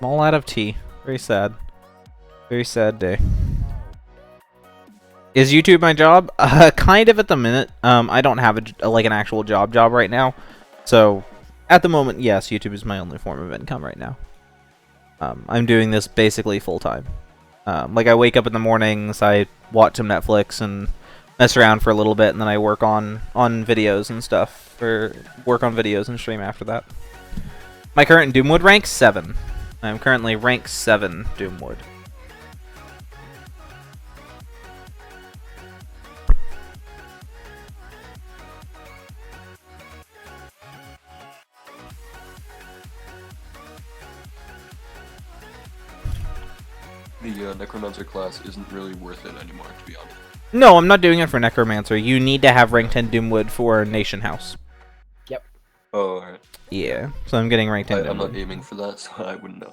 I'm all out of tea. Very sad. Very sad day. Is YouTube my job? Kind of at the minute. I don't have like an actual job right now. So, at the moment, yes, YouTube is my only form of income right now. I'm doing this basically full-time. Like, I wake up in the mornings, I watch some Netflix and mess around for a little bit, and then I work on videos and stuff. Or work on videos and stream after that. My current Doomwood rank, 7. I'm currently rank 7 Doomwood. The Necromancer class isn't really worth it anymore, to be honest. No, I'm not doing it for Necromancer. You need to have rank 10 Doomwood for Nation House. Yep. Oh, alright. Yeah, so I'm getting rank 10 I'm not Doomwood. aiming for that, so I wouldn't know.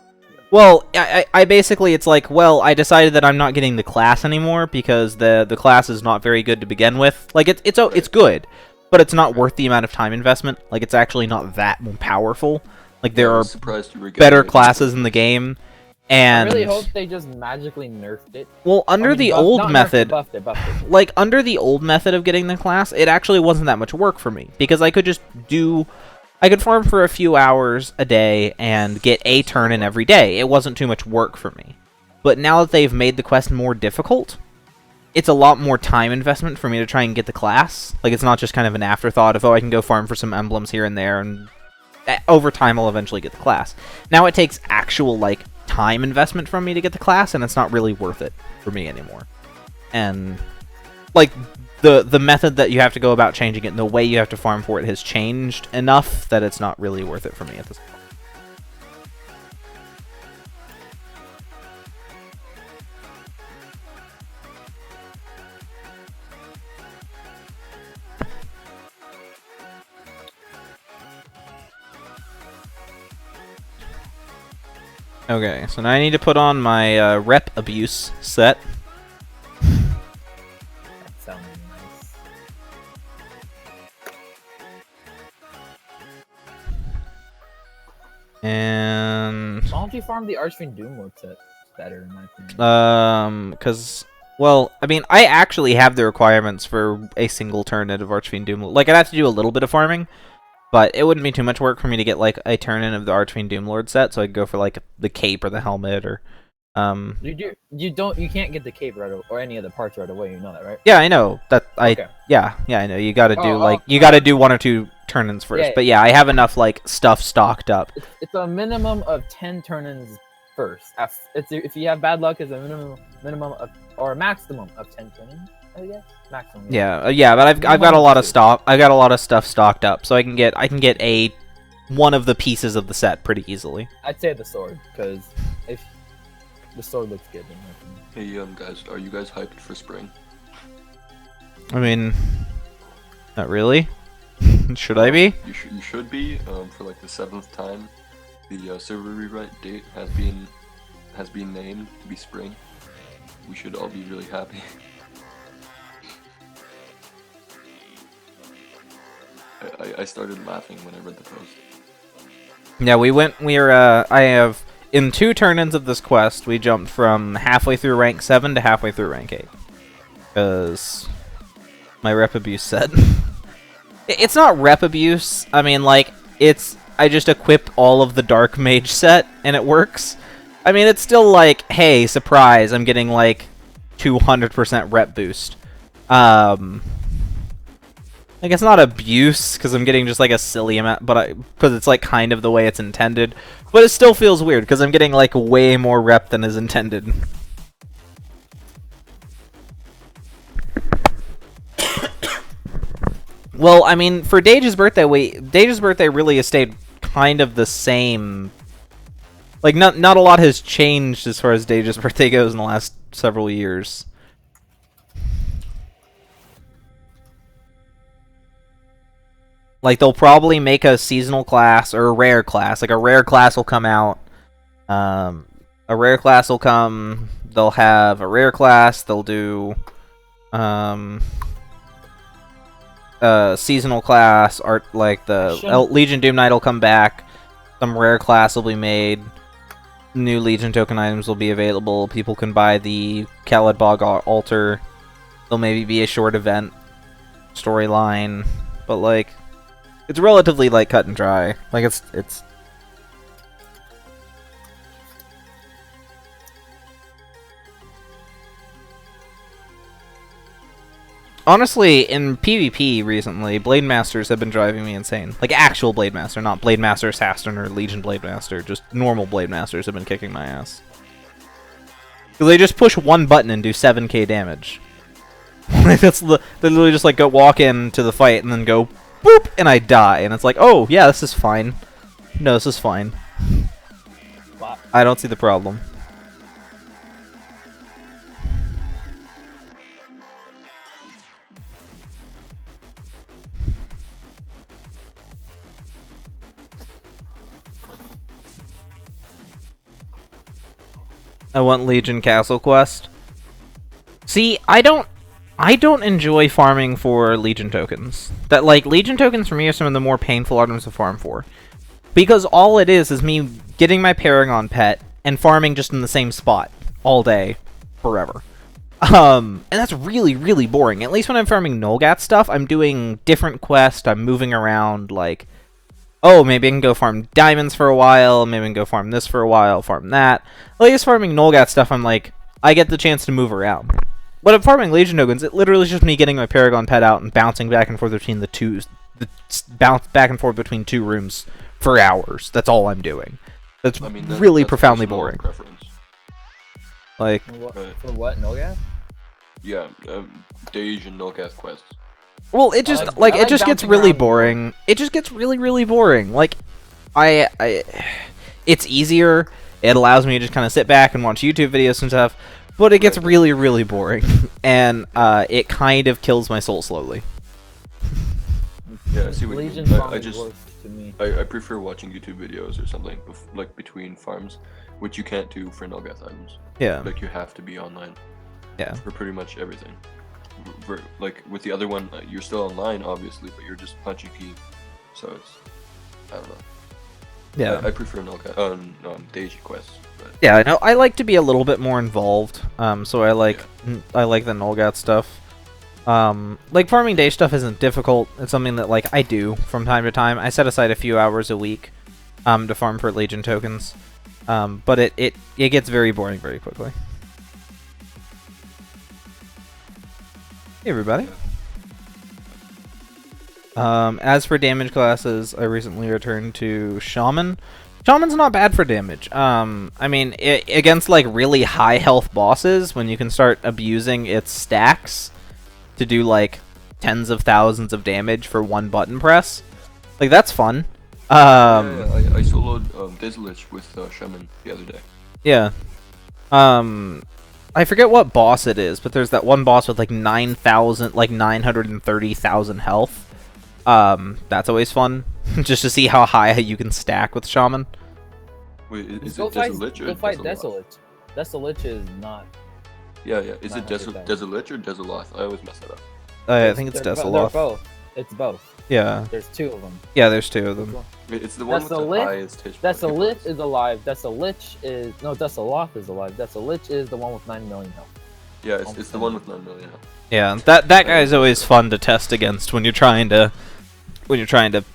Well, I basically, it's like, well, I decided that I'm not getting the class anymore because the class is not very good to begin with. Like, it's good, but it's not worth the amount of time investment. Like, it's actually not that powerful. Like, there are better classes in the game, and... I really hope they just magically nerfed it. Well, under the old method... Buffed it. Like, under the old method of getting the class, it actually wasn't that much work for me. Because I could just do... I could farm for a few hours a day and get a turn in every day. It wasn't too much work for me. But now that they've made the quest more difficult, it's a lot more time investment for me to try and get the class. Like, it's not just kind of an afterthought of, oh, I can go farm for some emblems here and there, and over time I'll eventually get the class. Now it takes actual, like, time investment from me to get the class, and it's not really worth it for me anymore. And, like... The method that you have to go about changing it and the way you have to farm for it has changed enough that it's not really worth it for me at this point. Okay, so now I need to put on my rep abuse set. Sounds nice. And Why don't you farm the Archfiend Doomlord set? It's better in my opinion. Because, well, I mean, I actually have the requirements for a single turn in of Archfiend Doomlord. Like, I'd have to do a little bit of farming, but it wouldn't be too much work for me to get, like, a turn in of the Archfiend Doomlord set, so I'd go for, like, the cape or the helmet or, You can't get the cape right away, or any other parts right away, you know that, right? Yeah, I know. Okay. Yeah, I know. You gotta do, you gotta do 1 or 2 turn-ins first. Yeah, but yeah, I have enough, like, stuff stocked up. It's a minimum of 10 turn-ins first. If you have bad luck, it's a minimum of, or a maximum of 10 turn-ins, I guess. Maximum. Yeah, but I've got a lot of stuff. I got a lot of stuff stocked up, so I can get one of the pieces of the set pretty easily. I'd say the sword, because if the sword looks good. In my opinion. Hey, guys, are you guys hyped for spring? I mean, not really. Should I be? You should be. For like the 7th time, the server rewrite date has been named to be spring. We should all be really happy. I started laughing when I read the post. Yeah, I have, in 2 turn-ins of this quest, we jumped from halfway through rank 7 to halfway through rank 8. Because my rep abuse set. It's not rep abuse, I mean, like, I just equip all of the Dark Mage set, and it works. I mean, it's still like, hey, surprise, I'm getting, like, 200% rep boost. Like, it's not abuse, because I'm getting just, like, a silly amount, but because it's, like, kind of the way it's intended. But it still feels weird, because I'm getting, like, way more rep than is intended. Well, I mean, for Dage's birthday really has stayed kind of the same. Like, not a lot has changed as far as Dage's birthday goes in the last several years. Like, they'll probably make a seasonal class or a rare class. Like, a rare class will come out. A rare class will come. They'll have a rare class. They'll do seasonal class. Like, the Legion Doom Knight will come back. Some rare class will be made. new Legion token items will be available. People can buy the Kalad-Bog altar. There'll maybe be a short event storyline, but like it's relatively like cut and dry. Like it's honestly, in PvP recently, Blade Masters have been driving me insane. Like actual Blade Master, not Blade Master Assassin or Legion Blade Master. Just normal Blade Masters have been kicking my ass. Because they just push one button and do 7k damage. That's they literally just like go walk into the fight and then go boop and I die. And it's like, oh yeah, this is fine. No, this is fine. I don't see the problem. I want Legion Castle Quest. See, I don't enjoy farming for Legion tokens. That like Legion tokens for me are some of the more painful items to farm for. Because all it is me getting my Paragon pet and farming just in the same spot all day forever. And that's really, really boring. At least when I'm farming Nulgat stuff, I'm doing different quests, I'm moving around, like, oh, maybe I can go farm diamonds for a while, maybe I can go farm this for a while, farm that. At least farming Nulgat stuff, I'm like, I get the chance to move around. But I'm farming Legion tokens, it literally is just me getting my Paragon pet out and bouncing back and forth between bounce back and forth between two rooms for hours. That's all I'm doing. That's really profoundly boring. Preference. Like, for what? Nulgat? Yeah, Dej and Nulgath quests. well, it just it just gets really boring. It just gets really, really boring. Like, it's easier. It allows me to just kind of sit back and watch YouTube videos and stuff. But it gets really, really boring, and it kind of kills my soul slowly. Yeah, I see what you Legion mean. farming works to me. I prefer watching YouTube videos or something, like between farms, which you can't do for Nulgath items. Yeah. Like you have to be online. Yeah. For pretty much everything. Like with the other one, you're still online, obviously, but you're just punching key. So it's, I don't know. Yeah. I prefer Nulgath, Deji quests. But... Yeah, I know. I like to be a little bit more involved. So I like the Nulgat stuff. Like farming day stuff isn't difficult. It's something that like I do from time to time. I set aside a few hours a week, to farm for Legion tokens. But it gets very boring very quickly. Hey everybody. As for damage classes, I recently returned to Shaman. Shaman's not bad for damage. I mean, against like really high health bosses, when you can start abusing its stacks to do like tens of thousands of damage for one button press, like that's fun. I soloed Desolich with Shaman the other day. Yeah. I forget what boss it is, but there's that one boss with like 930,000 health. That's always fun, just to see how high you can stack with Shaman. Wait, is it Desolich or Go fight Desolich? Desolich is not. Yeah. Is it Desolich or Desoloth? I always mess that up. I think it's They're Desoloth. both. It's both. Yeah. There's two of them. Yeah, there's two of them. Wait, it's the one with the highest hitch. Desolich is alive. Desoloth is alive. Desolich is the one with 9 million health. Yeah, it's the one with 9 million health. Yeah, that guy's always fun to test against when you're trying to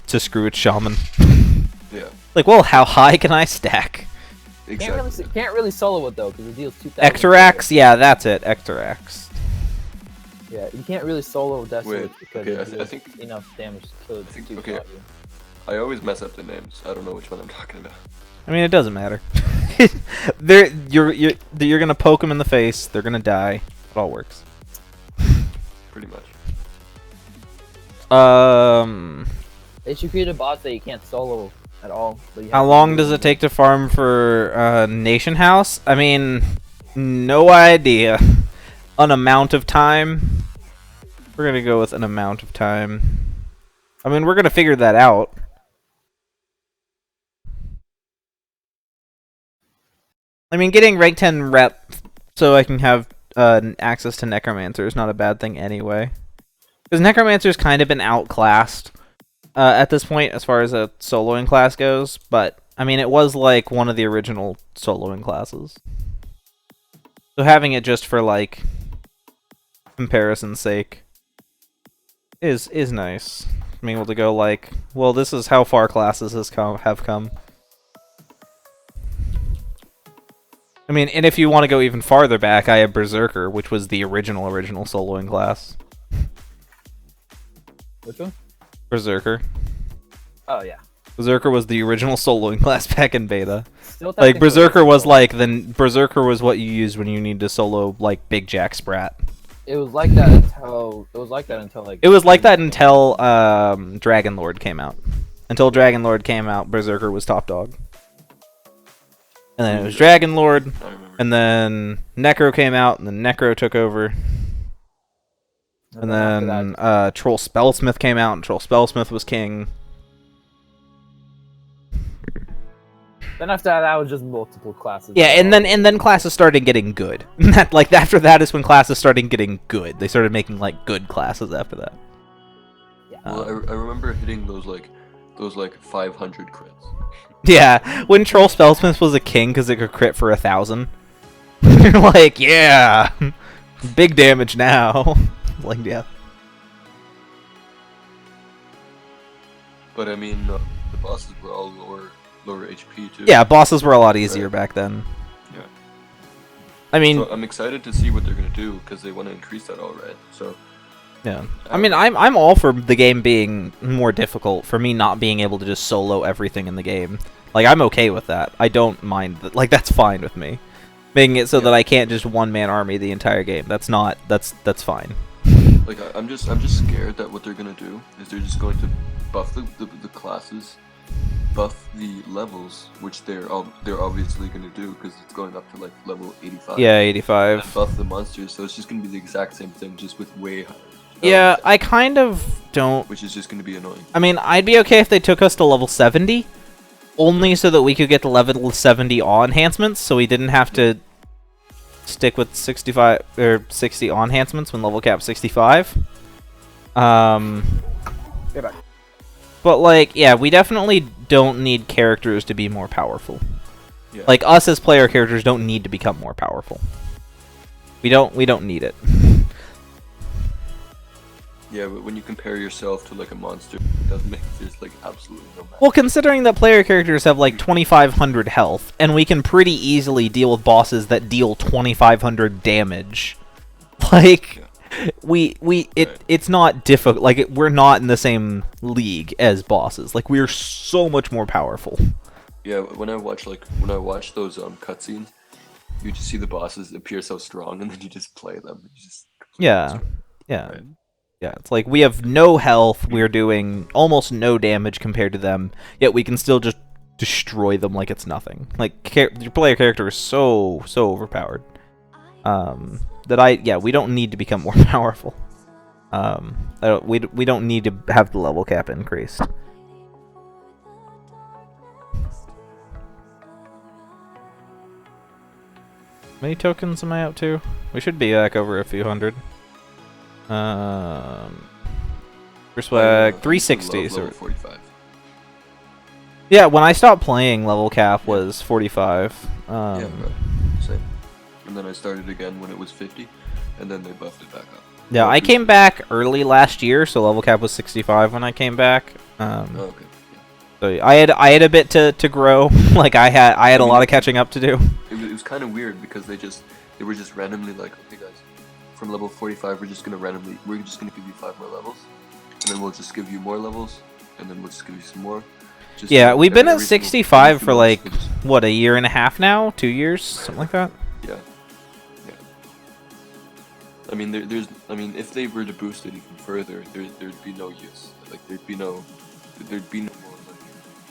screw with Shaman. Yeah. Like, well, how high can I stack? Exactly. Can't really solo it though because it deals 2,000. Ectorax? Yeah, that's it. Ectorax. Yeah, you can't really solo Desolich because okay, it I deals think enough damage to kill it. okay. I always mess up the names. I don't know which one I'm talking about. I mean, it doesn't matter. You're gonna poke them in the face. They're gonna die. It all works. Pretty much. They should create a boss that you can't solo at all. How long does it take to farm for Nation House? I mean, no idea. An amount of time. We're gonna go with an amount of time. I mean, we're gonna figure that out. I mean, getting rank 10 rep so I can have access to Necromancer is not a bad thing anyway. Because Necromancer's kind of been outclassed at this point as far as a soloing class goes, but I mean, it was like one of the original soloing classes. So having it just for like comparison's sake is nice. Being able to go like, well, this is how far classes have come. I mean, and if you want to go even farther back, I have Berserker, which was the original soloing class. Which one? Berserker. Oh yeah. Berserker was the original soloing class back in beta. Still Like technically Berserker was solo. like Berserker was what you used when you need to solo like Big Jack Sprat. It was like that until like. It was like that until Dragonlord came out. Until Dragonlord came out, Berserker was top dog. And then it was Dragonlord, I remember. and then Necro came out, and then Necro took over. And after then that, Troll Spellsmith came out, and Troll Spellsmith was king. then after that was just multiple classes. Yeah, and then classes started getting good. Like after that is when classes started getting good. They started making like good classes after that. Yeah. Well, I remember hitting those 500 crits. Yeah, when Troll Spellsmith was a king because it could crit for 1,000. You're like, yeah, big damage now. Like, yeah. But I mean, the bosses were all lower HP too. Yeah, bosses were a lot easier back then. Yeah. I mean, So I'm excited to see what they're gonna do because they want to increase that all right. So yeah. I mean, I'm all for the game being more difficult, for me not being able to just solo everything in the game. Like, I'm okay with that. I don't mind that. Like, that's fine with me. Making it so that I can't just one-man army the entire game. That's fine. like I'm just scared that what they're gonna do is they're just going to buff the classes, buff the levels, which they're obviously gonna do because it's going up to like level 85. Yeah, And 85. buff the monsters, so it's just gonna be the exact same thing, just with way higher. Yeah, I kind of don't... Which is just gonna be annoying. I mean, I'd be okay if they took us to level 70, only so that we could get the level 70 awe enhancements, so we didn't have to stick with 65 or 60 awe enhancements when level cap 65. Get back. But like, yeah, we definitely don't need characters to be more powerful. Yeah. Like, us as player characters don't need to become more powerful. We don't need it. Yeah, but when you compare yourself to like a monster, it doesn't make there's like absolutely no matter. Well, considering that player characters have like 2,500 health, and we can pretty easily deal with bosses that deal 2,500 damage, like, it's not difficult. Like, we're not in the same league as bosses. Like, we're so much more powerful. Yeah, when I watch those cutscenes, you just see the bosses appear so strong, and then you just play them. You just Yeah, yeah. Right. Yeah, it's like we have no health, we're doing almost no damage compared to them, yet we can still just destroy them like it's nothing. Like, your player character is so overpowered. We don't need to become more powerful. We don't need to have the level cap increased. How many tokens am I up to? We should be back over a few hundred. For swag, 360. Level So 45. yeah, when I stopped playing, level cap was 45. Yeah, right. Same. And then I started again when it was 50, and then they buffed it back up. Yeah, I came back early last year, so level cap was 65 when I came back. Oh, okay. So I had a bit to grow. Like, I had a lot of catching up to do. It was kind of weird because they were just randomly like, okay guys, from level 45 we're just gonna give you 5 more levels, and then we'll just give you more levels, and then we'll just give you some more. Yeah, we've been at every single 65 few for months, like, they just- what, a year and a half now? 2 years? Something like that? Yeah. I mean, if they were to boost it even further, there'd be no use. Like, there'd be no more like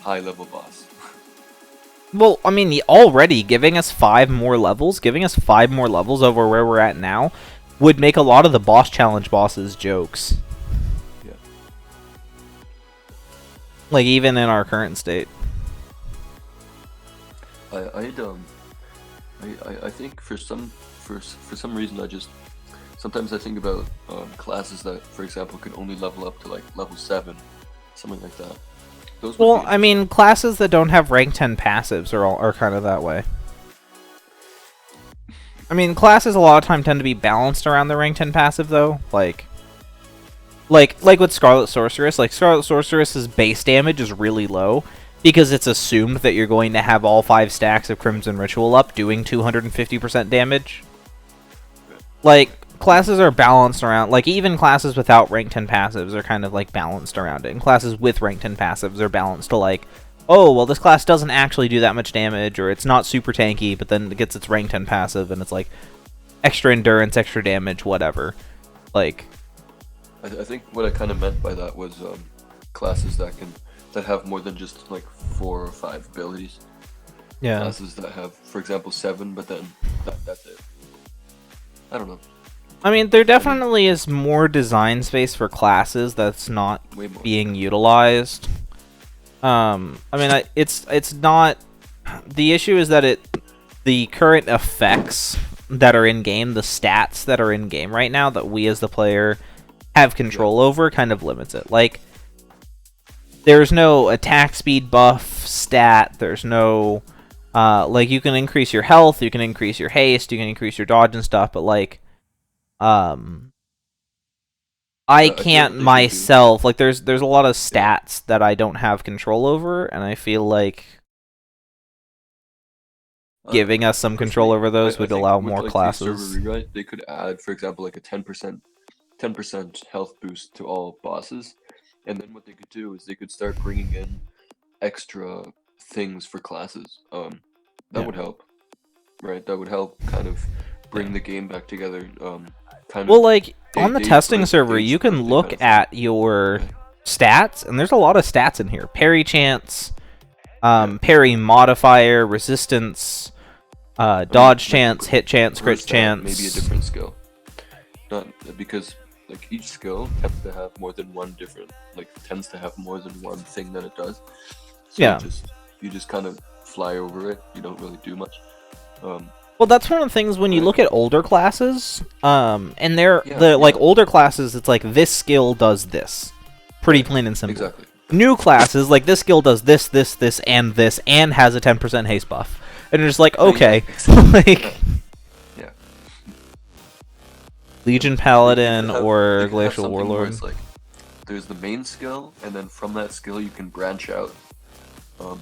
high level boss. Well, I mean, already giving us 5 more levels over where we're at now, would make a lot of the boss challenge bosses jokes. Yeah. Like, even in our current state. I think for some reason sometimes I think about classes that, for example, could only level up to like level 7, something like that. Those would Well, be I mean, classes that don't have rank 10 passives are kind of that way. I mean, classes a lot of time tend to be balanced around the rank 10 passive, though. Like with Scarlet Sorceress. Like, Scarlet Sorceress's base damage is really low, because it's assumed that you're going to have all 5 stacks of Crimson Ritual up, doing 250% damage. Like, classes are balanced around, like, even classes without rank 10 passives are kind of, like, balanced around it. And classes with rank 10 passives are balanced to, like, oh, well, this class doesn't actually do that much damage, or it's not super tanky, but then it gets its rank 10 passive, and it's, like, extra endurance, extra damage, whatever. Like... I think what I kind of meant by that was classes that have more than just, like, 4 or 5 abilities. Yeah. Classes that have, for example, 7, but then that's it. I don't know. I mean, there definitely is more design space for classes that's not Way more. being utilized. I mean, it's not... The issue is that the current effects that are in-game, the stats that are in-game right now that we as the player have control over, kind of limits it. Like, there's no attack speed buff stat, there's no... like, you can increase your health, you can increase your haste, you can increase your dodge and stuff, but, like... I can't myself, like, there's a lot of stats that I don't have control over, and I feel like giving us some control over those would allow more classes. Server rewrite, they could add, for example, like a 10% health boost to all bosses, and then what they could do is they could start bringing in extra things for classes. That would help, right? That would help kind of bring the game back together. Well, like, on the testing server, you can look at your stats, and there's a lot of stats in here. Parry chance, parry modifier, resistance, dodge chance, hit chance, crit chance. Maybe a different skill. Not because, like, each skill tends to have more than one thing that it does. So yeah. You just kind of fly over it. You don't really do much. Well, that's one of the things when you look at older classes, and like, older classes, it's like, this skill does this. Pretty plain and simple. Exactly. New classes, like, this skill does this, and has a 10% haste buff. And you're just like, okay. Like, yeah. Legion Paladin or Glacial Warlord. Like, there's the main skill, and then from that skill you can branch out.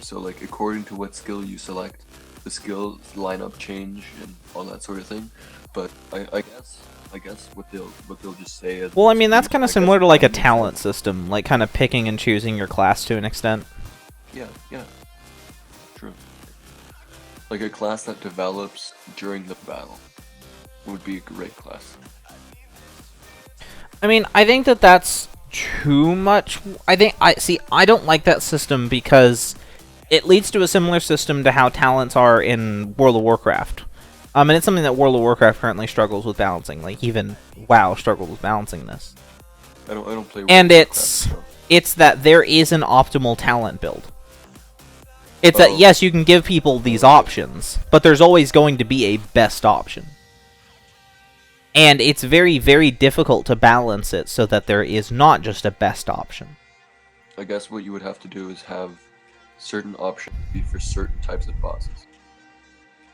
So, like, according to what skill you select, the skills lineup change and all that sort of thing. But I guess what they'll just say is, well, I mean, that's kind of similar to, like, a talent system, like, kind of picking and choosing your class to an extent. Yeah, true. Like, a class that develops during the battle would be a great class. I mean, I think that's too much. I don't like that system because it leads to a similar system to how talents are in World of Warcraft. And it's something that World of Warcraft currently struggles with balancing. Like, even WoW struggles with balancing this. I don't play World and of Warcraft, it's that there is an optimal talent build. It's that, yes, you can give people these options, but there's always going to be a best option. And it's very, very difficult to balance it so that there is not just a best option. I guess what you would have to do is have certain options be for certain types of bosses.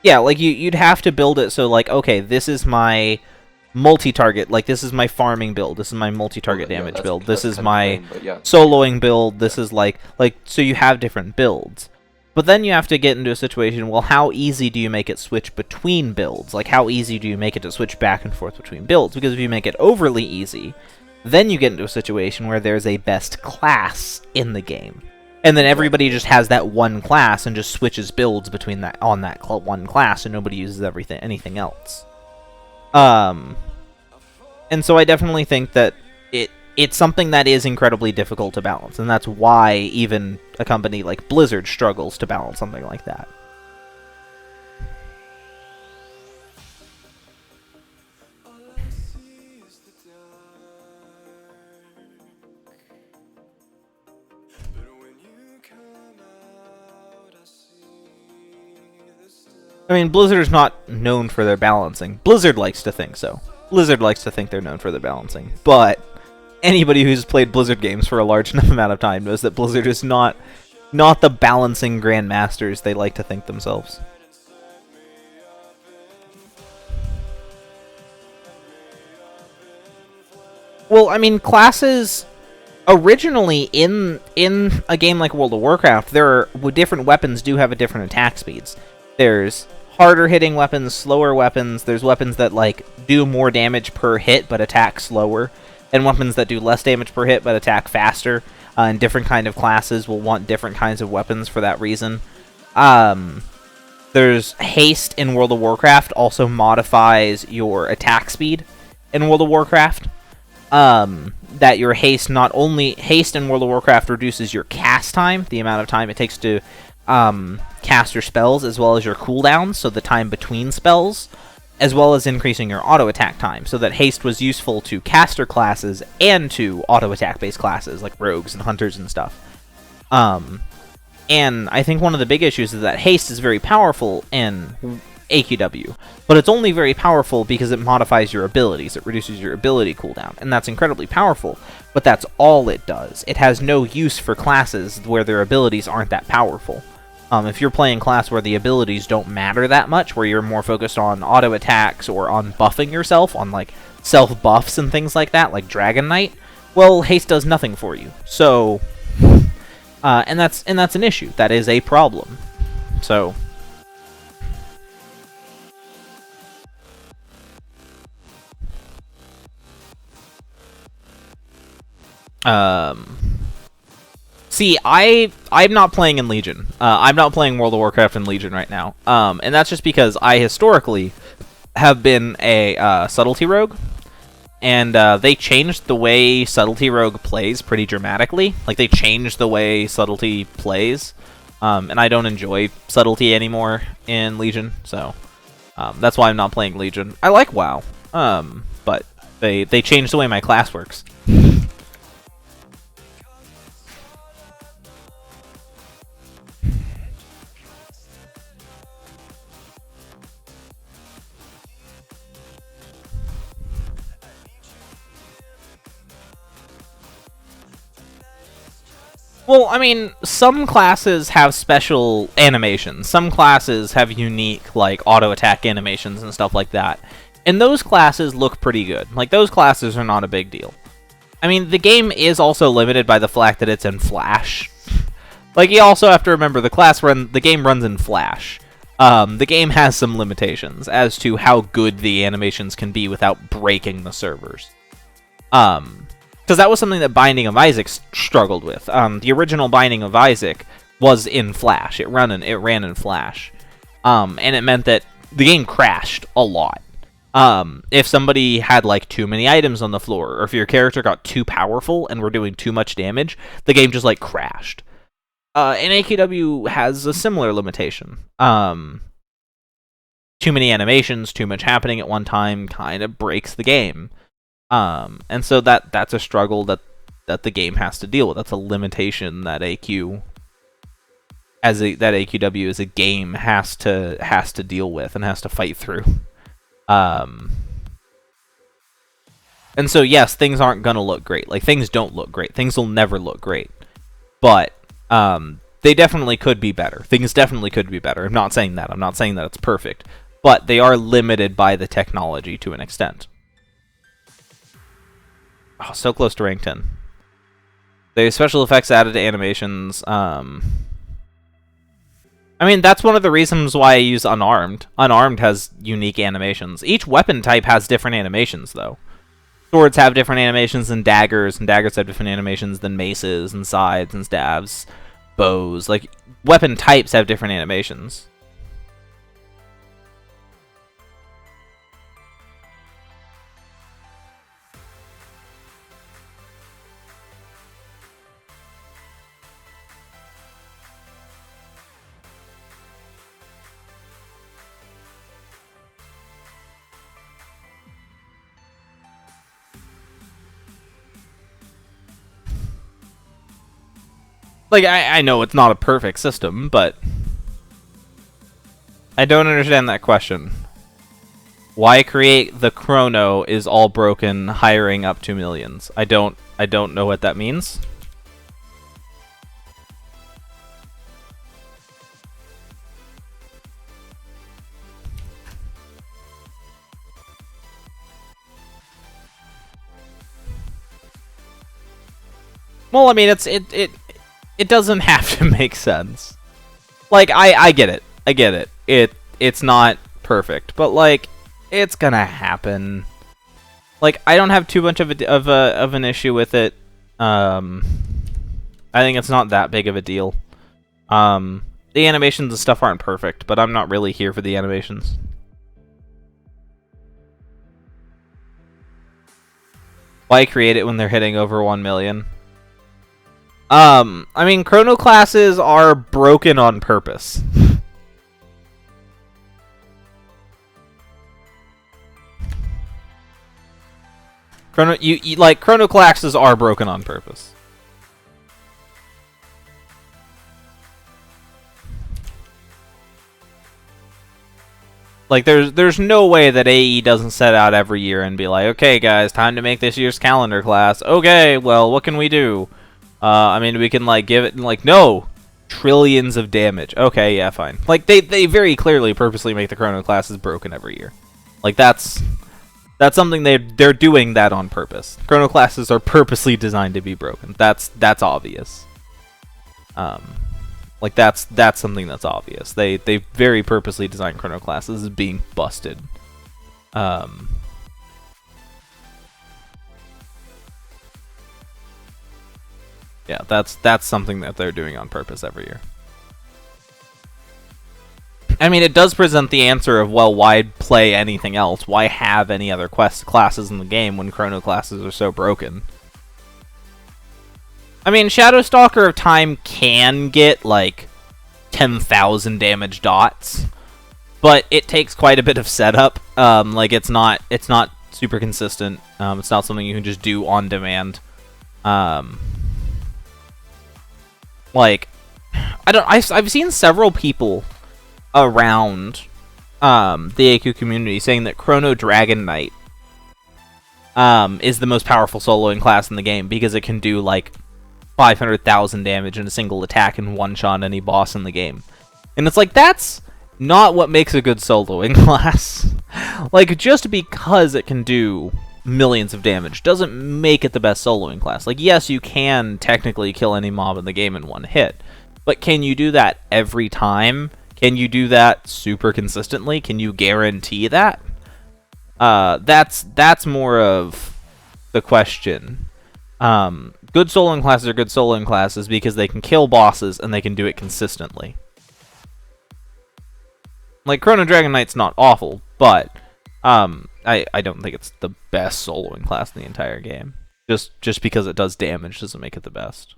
Yeah, like, you'd have to build it so, like, okay, this is my multi-target, like, this is my farming build, this is my multi-target damage build, this is my soloing build, this is, like, so you have different builds. But then you have to get into a situation, well, how easy do you make it switch between builds? Like, how easy do you make it to switch back and forth between builds? Because if you make it overly easy, then you get into a situation where there's a best class in the game. And then everybody just has that one class and just switches builds between that one class, and nobody uses anything else. And so I definitely think that it's something that is incredibly difficult to balance, and that's why even a company like Blizzard struggles to balance something like that. I mean, Blizzard is not known for their balancing. Blizzard likes to think so. Blizzard likes to think they're known for their balancing. But anybody who's played Blizzard games for a large enough amount of time knows that Blizzard is not the balancing grandmasters they like to think themselves. Well, I mean, classes originally in a game like World of Warcraft, different weapons do have a different attack speeds. There's harder hitting weapons, slower weapons. There's weapons that like do more damage per hit but attack slower, and weapons that do less damage per hit but attack faster. And different kind of classes will want different kinds of weapons for that reason. There's haste in World of Warcraft also modifies your attack speed in World of Warcraft. That your haste in World of Warcraft reduces your cast time, the amount of time it takes to cast your spells, as well as your cooldowns, so the time between spells, as well as increasing your auto attack time, so that haste was useful to caster classes and to auto attack based classes like rogues and hunters and stuff. And I think one of the big issues is that haste is very powerful in AQW, but it's only very powerful because it modifies your abilities. It reduces your ability cooldown, and that's incredibly powerful, but that's all it does. It has no use for classes where their abilities aren't that powerful. If you're playing class where the abilities don't matter that much, where you're more focused on auto attacks or on buffing yourself, on like self buffs and things like that, like Dragon Knight, well, haste does nothing for you. So, and that's an issue. That is a problem. So. See, I'm not playing in Legion. I'm not playing World of Warcraft in Legion right now. And that's just because I historically have been a subtlety rogue, and they changed the way subtlety rogue plays pretty dramatically. Like, they changed the way subtlety plays, and I don't enjoy subtlety anymore in Legion. So that's why I'm not playing Legion. I like WoW, but they changed the way my class works. Well, I mean, some classes have special animations. Some classes have unique, like, auto-attack animations and stuff like that. And those classes look pretty good. Like, those classes are not a big deal. I mean, the game is also limited by the fact that it's in Flash. Like, you also have to remember, the game runs in Flash. The game has some limitations as to how good the animations can be without breaking the servers. Because that was something that Binding of Isaac struggled with. The original Binding of Isaac was in Flash. It ran in Flash. And it meant that the game crashed a lot. If somebody had, like, too many items on the floor, or if your character got too powerful and were doing too much damage, the game just, like, crashed. And AQW has a similar limitation. Too many animations, too much happening at one time kind of breaks the game. And so that's a struggle that the game has to deal with. That's a limitation that AQW as a game has to deal with and has to fight through. And so yes, things aren't gonna look great. Like, things don't look great. Things will never look great. But they definitely could be better. Things definitely could be better. I'm not saying that. I'm not saying that it's perfect. But they are limited by the technology to an extent. Oh, so close to rank 10. The special effects added to animations. I mean, that's one of the reasons why I use Unarmed. Unarmed has unique animations. Each weapon type has different animations, though. Swords have different animations than daggers, and daggers have different animations than maces, and scythes, and staves, bows. Like, weapon types have different animations. Like, I know it's not a perfect system, but I don't understand that question. Why create the chrono is all broken, hiring up to millions. I don't know what that means. Well, I mean, it doesn't have to make sense. Like, I get it. I get it. It's not perfect, but like, it's gonna happen. Like, I don't have too much of an issue with it. I think it's not that big of a deal. The animations and stuff aren't perfect, but I'm not really here for the animations. Why create it when they're hitting over 1 million? I mean, chrono classes are broken on purpose. Chrono classes are broken on purpose. Like, there's no way that AE doesn't set out every year and be like, okay, guys, time to make this year's calendar class. Okay, well, what can we do? I mean, we can, like, give it, like, no! Trillions of damage. Okay, yeah, fine. Like, they very clearly purposely make the chrono classes broken every year. Like, that's something they're doing that on purpose. Chrono classes are purposely designed to be broken. That's obvious. Like, that's something that's obvious. They very purposely designed chrono classes as being busted. Yeah, that's something that they're doing on purpose every year. I mean, it does present the answer of, well, why play anything else? Why have any other classes in the game when chrono classes are so broken? I mean, Shadow Stalker of Time can get, like, 10,000 damage dots, but it takes quite a bit of setup. Like, it's not super consistent. It's not something you can just do on demand. Like, I've seen several people around the AQ community saying that Chrono Dragon Knight is the most powerful soloing class in the game because it can do like 500,000 damage in a single attack and one-shot any boss in the game. And it's like, that's not what makes a good soloing class. Like, just because it can do millions of damage doesn't make it the best soloing class. Like, yes, you can technically kill any mob in the game in one hit, but can you do that every time? Can you do that super consistently? Can you guarantee that? That's more of the question. Good soloing classes are good soloing classes because they can kill bosses and they can do it consistently. Like, Chrono Dragon Knight's not awful, but I don't think it's the best soloing class in the entire game. Just because it does damage doesn't make it the best.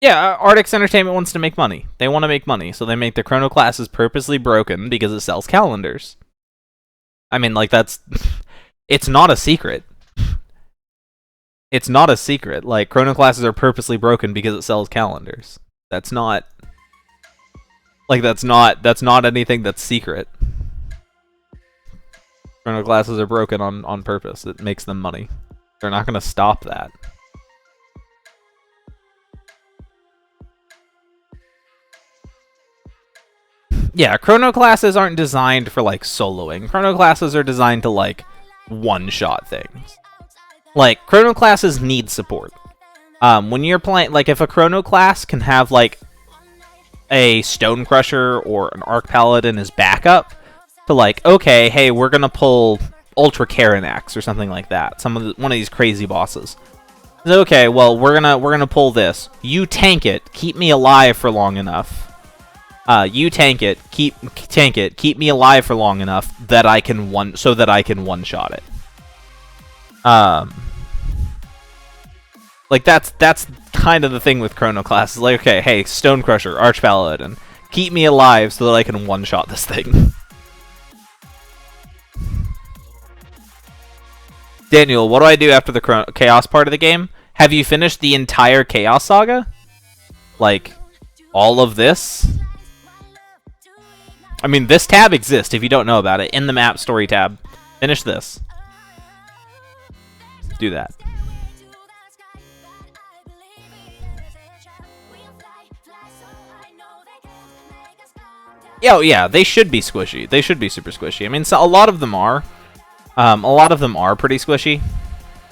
Yeah, Artix Entertainment wants to make money. They want to make money, so they make the chrono classes purposely broken because it sells calendars. I mean, like, that's... It's not a secret. It's not a secret. Like, chrono classes are purposely broken because it sells calendars. That's not... Like, that's not anything that's secret. Chrono classes are broken on purpose. It makes them money. They're not going to stop that. Yeah, chrono classes aren't designed for, like, soloing. Chrono classes are designed to, like, one-shot things. Like, chrono classes need support. When you're playing, like, if a chrono class can have, like, a Stone Crusher or an Arc Paladin as backup, to, like, okay, hey, we're gonna pull Ultra Karanax or something like that. One of these crazy bosses. Okay, well, we're gonna pull this. You tank it. Keep me alive for long enough. You tank it, keep me alive for long enough that I can one-shot it. Like, that's kind of the thing with chrono classes. Like, okay, hey, Stone Crusher, Arch Paladin, keep me alive so that I can one-shot this thing. Daniel, what do I do after the Chaos part of the game? Have you finished the entire Chaos Saga? Like, all of this? I mean, this tab exists if you don't know about it. In the map story tab. Finish this. Do that. Oh yeah, they should be squishy. They should be super squishy. I mean, so a lot of them are. A lot of them are pretty squishy.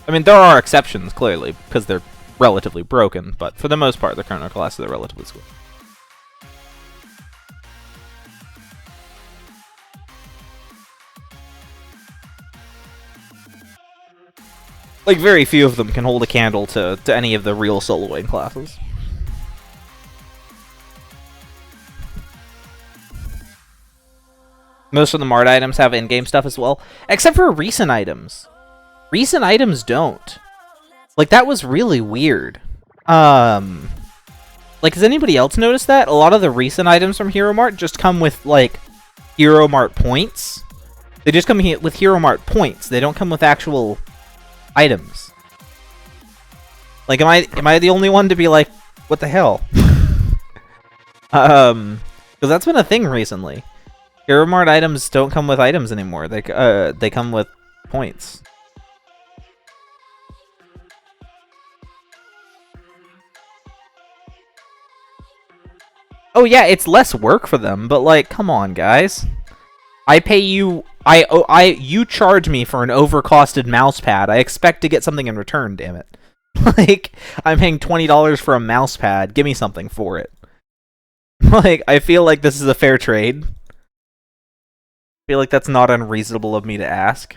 I mean, there are exceptions, clearly, because they're relatively broken, but for the most part, the Chrono classes are relatively squishy. Like, very few of them can hold a candle to any of the real soloing classes. Most of the Mart items have in-game stuff as well, except for recent items. Recent items don't. Like, that was really weird. Like, has anybody else noticed that? A lot of the recent items from Hero Mart just come with, like, Hero Mart points. They just come with Hero Mart points. They don't come with actual items. Like, am I the only one to be like, what the hell? Because that's been a thing recently. Hero Mart items don't come with items anymore. They come with points. Oh yeah, it's less work for them, but like, come on, guys. I pay you. You charge me for an overcosted mouse pad. I expect to get something in return. Damn it! Like, I'm paying $20 for a mouse pad. Give me something for it. Like, I feel like this is a fair trade. I feel like that's not unreasonable of me to ask.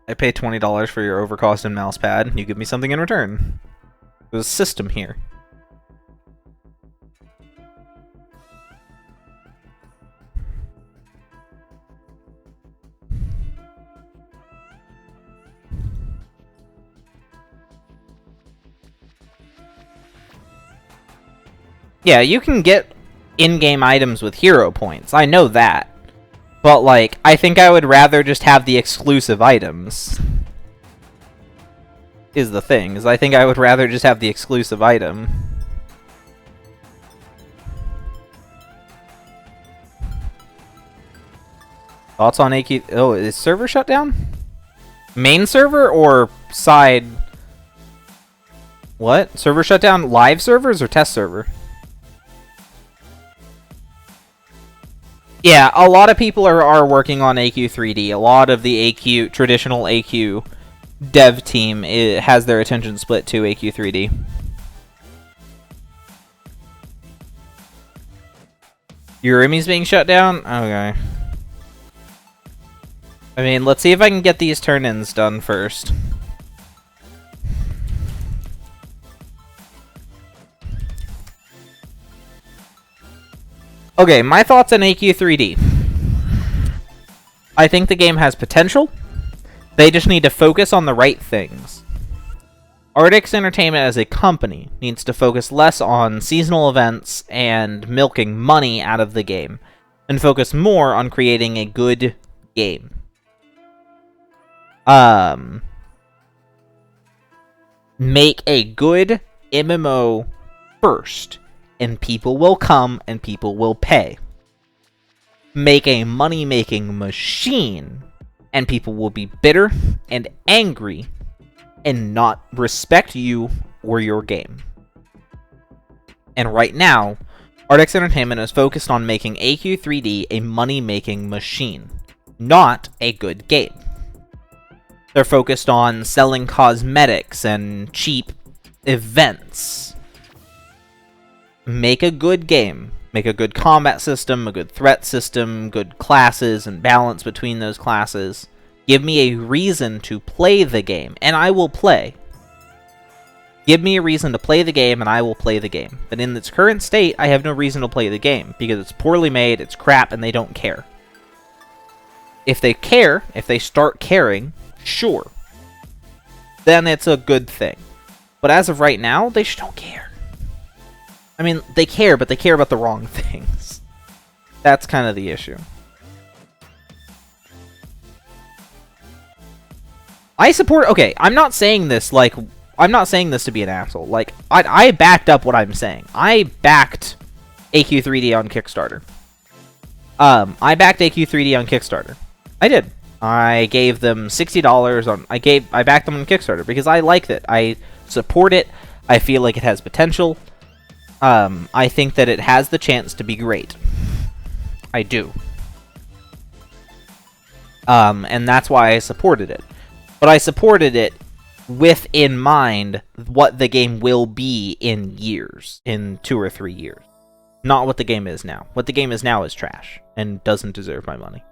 I pay $20 for your overcosted mouse pad, and you give me something in return. There's a system here. Yeah, you can get in-game items with hero points. I know that. But, like, I think I would rather just have the exclusive items. Is the thing. Is I think I would rather just have the exclusive item. Thoughts on AQ... Oh, is server shut down? Main server or side... What? Server shut down live servers or test server? Yeah, a lot of people are working on AQ3D. A lot of the traditional AQ dev team has their attention split to AQ3D. Urimi's being shut down? Okay. I mean, let's see if I can get these turn-ins done first. Okay, my thoughts on AQ3D. I think the game has potential. They just need to focus on the right things. Ardix Entertainment as a company needs to focus less on seasonal events and milking money out of the game, and focus more on creating a good game. Make a good MMO first, and people will come and people will pay. Make a money-making machine, and people will be bitter and angry and not respect you or your game. And right now, Ardix Entertainment is focused on making AQ3D a money-making machine, not a good game. They're focused on selling cosmetics and cheap events. Make a good game. Make a good combat system, a good threat system, good classes, and balance between those classes. Give me a reason to play the game, and I will play. Give me a reason to play the game, and I will play the game. But in its current state, I have no reason to play the game, because it's poorly made, it's crap, and they don't care. If they care, if they start caring, sure. Then it's a good thing. But as of right now, they just don't care. I mean, they care, but they care about the wrong things. That's kind of the issue. I support... Okay, I'm not saying this, like... I'm not saying this to be an asshole. Like, I backed up what I'm saying. I backed AQ3D on Kickstarter. I backed AQ3D on Kickstarter. I did. I gave them $60 on... I backed them on Kickstarter because I liked it. I support it. I feel like it has potential. I think that it has the chance to be great. I do. And that's why I supported it. But I supported it with in mind what the game will be in years. In 2 or 3 years. Not what the game is now. What the game is now is trash. And doesn't deserve my money.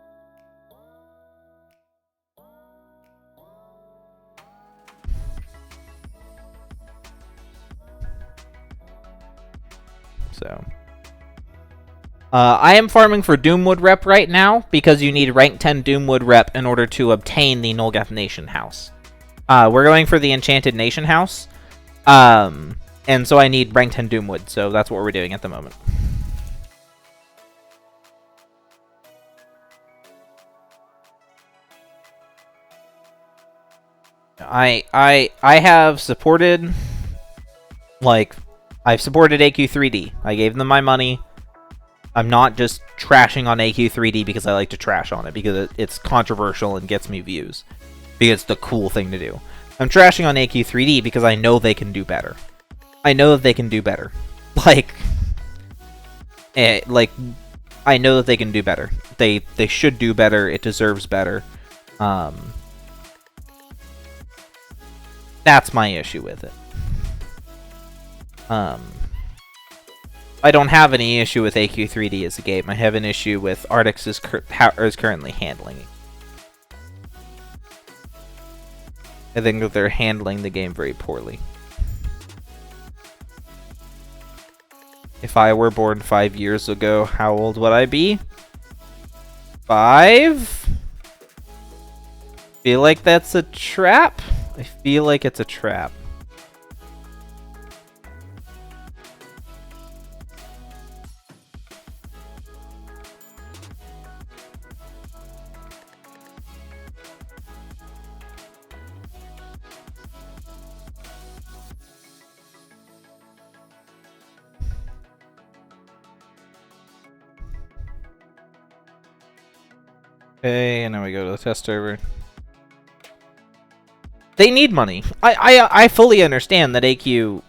So... I am farming for Doomwood rep right now, because you need rank 10 Doomwood rep in order to obtain the Nulgath Nation house. We're going for the Enchanted Nation house, and so I need rank 10 Doomwood, so that's what we're doing at the moment. I have supported, like, I've supported AQ3D. I gave them my money. I'm not just trashing on AQ3D because I like to trash on it, because it's controversial and gets me views. Because it's the cool thing to do. I'm trashing on AQ3D because I know they can do better. I know that they can do better. Like, I know that they can do better. They should do better. It deserves better. That's my issue with it. I don't have any issue with AQ3D as a game. I have an issue with Artix is currently handling it. I think that they're handling the game very poorly. If I were born 5 years ago, how old would I be? 5? Feel like that's a trap? I feel like it's a trap. Okay, and now we go to the test server. They need money. I fully understand that AQ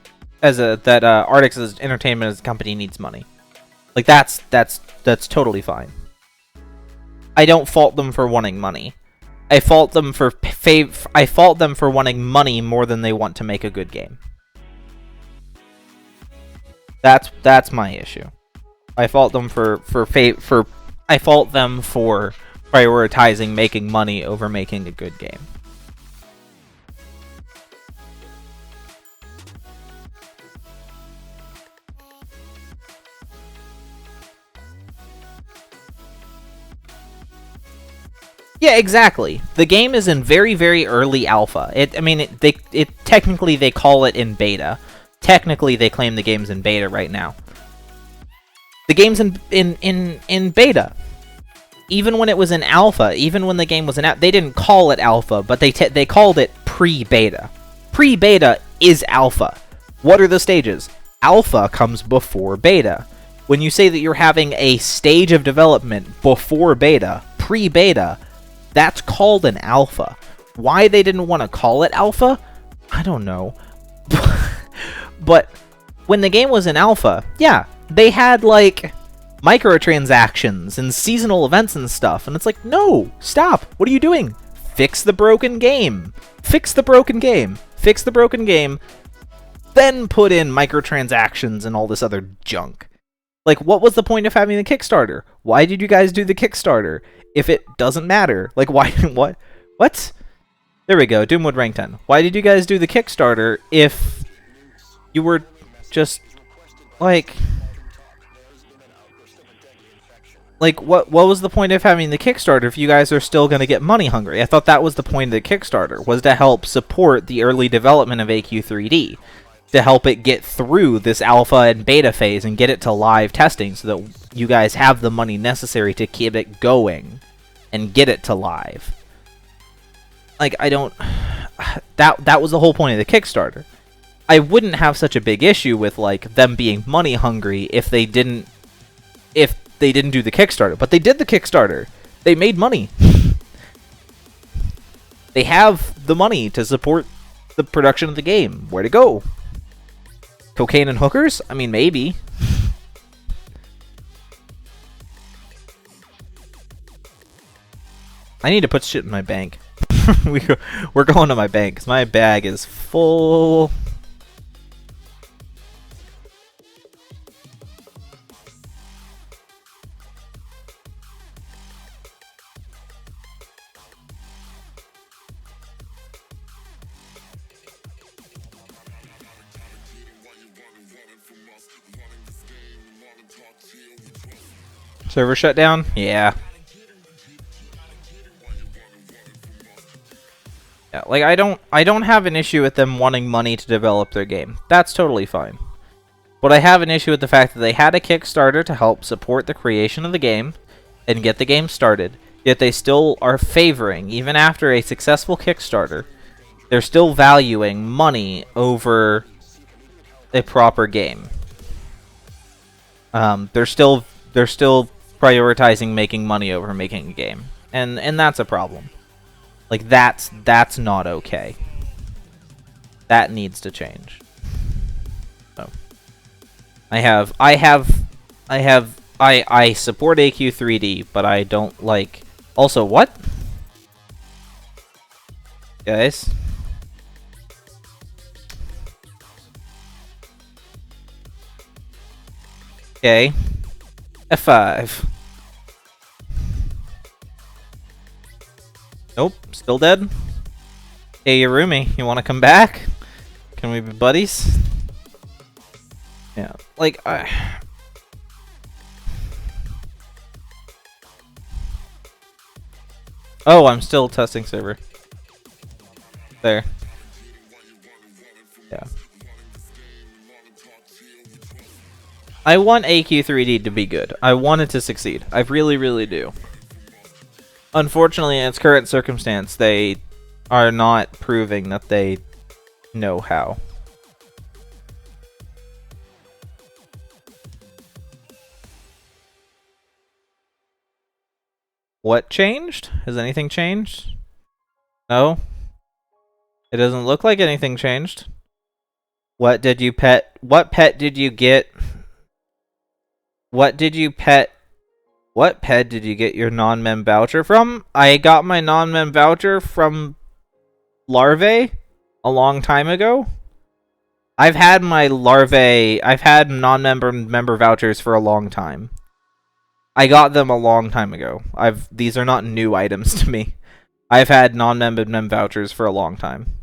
Artix's Entertainment as a company needs money. Like that's totally fine. I don't fault them for wanting money. I fault them for wanting money more than they want to make a good game. That's my issue. I fault them for prioritizing making money over making a good game. Yeah, exactly. The game is in very, very early alpha. Technically they call it in beta. Technically they claim the game's in beta right now. The game's in beta. Even when it was in alpha, even when the game was in alpha, they didn't call it alpha, but they called it pre-beta. Pre-beta is alpha. What are the stages? Alpha comes before beta. When you say that you're having a stage of development before beta, pre-beta, that's called an alpha. Why they didn't want to call it alpha? I don't know. But when the game was in alpha, yeah, they had, like, microtransactions and seasonal events and stuff, and it's like, no, stop, what are you doing? Fix the broken game. Fix the broken game. Fix the broken game. Then put in microtransactions and all this other junk. Like, what was the point of having the Kickstarter? Why did you guys do the Kickstarter if it doesn't matter? Like, why, what? There we go, Doomwood rank 10. Why did you guys do the Kickstarter if you were just, like, what was the point of having the Kickstarter if you guys are still going to get money hungry? I thought that was the point of the Kickstarter, was to help support the early development of AQ3D. To help it get through this alpha and beta phase and get it to live testing so that you guys have the money necessary to keep it going and get it to live. like, I don't... That was the whole point of the Kickstarter. I wouldn't have such a big issue with, like, them being money hungry if they didn't do the Kickstarter. But they did the Kickstarter. They made money. They have the money to support the production of the game. Where to go? Cocaine and hookers? I mean, maybe. I need to put shit in my bank. We're going to my bank because my bag is full. Server shut down? Yeah. Yeah, like I don't have an issue with them wanting money to develop their game. That's totally fine. But I have an issue with the fact that they had a Kickstarter to help support the creation of the game and get the game started, yet they still are favoring, even after a successful Kickstarter, they're still valuing money over a proper game. They're still prioritizing making money over making a game, and that's a problem. Like that's not okay. That needs to change. So I support AQ3D, but I don't like. Also, what? Guys. Okay. F5. Nope, still dead. Hey, Yarumi, you want to come back? Can we be buddies? Yeah, like, Oh, I'm still testing server. There. Yeah. I want AQ3D to be good. I want it to succeed. I really, really do. Unfortunately, in its current circumstance, they are not proving that they know how. What changed? Has anything changed? No? It doesn't look like anything changed. What did you pet? What pet did you get? What did you pet? What pet did you get your non-mem voucher from? I got my non-mem voucher from Larvae a long time ago. I've had non-member vouchers for a long time. I got them a long time ago. These are not new items to me. I've had non-member vouchers for a long time.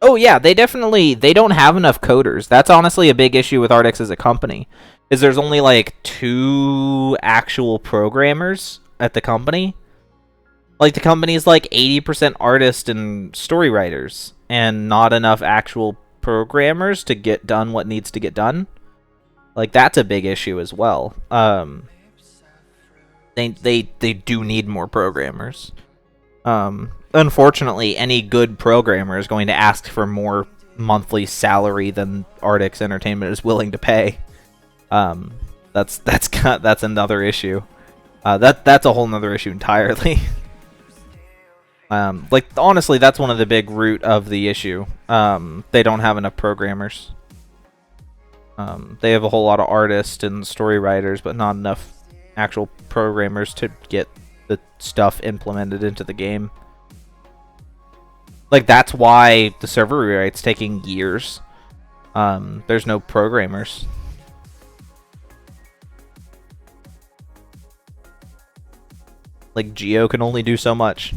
Oh yeah, they don't have enough coders. That's honestly a big issue with Artix as a company. Is there's only like 2 actual programmers at the company. Like the company is like 80% artists and story writers and not enough actual programmers to get done what needs to get done. Like that's a big issue as well. They do need more programmers. Unfortunately, any good programmer is going to ask for more monthly salary than Artix Entertainment is willing to pay. That's another issue. That's a whole nother issue entirely. Like honestly, that's one of the big root of the issue. They don't have enough programmers. They have a whole lot of artists and story writers, but not enough actual programmers to get the stuff implemented into the game. Like that's why the server rewrite's taking years. There's no programmers. Like Geo can only do so much.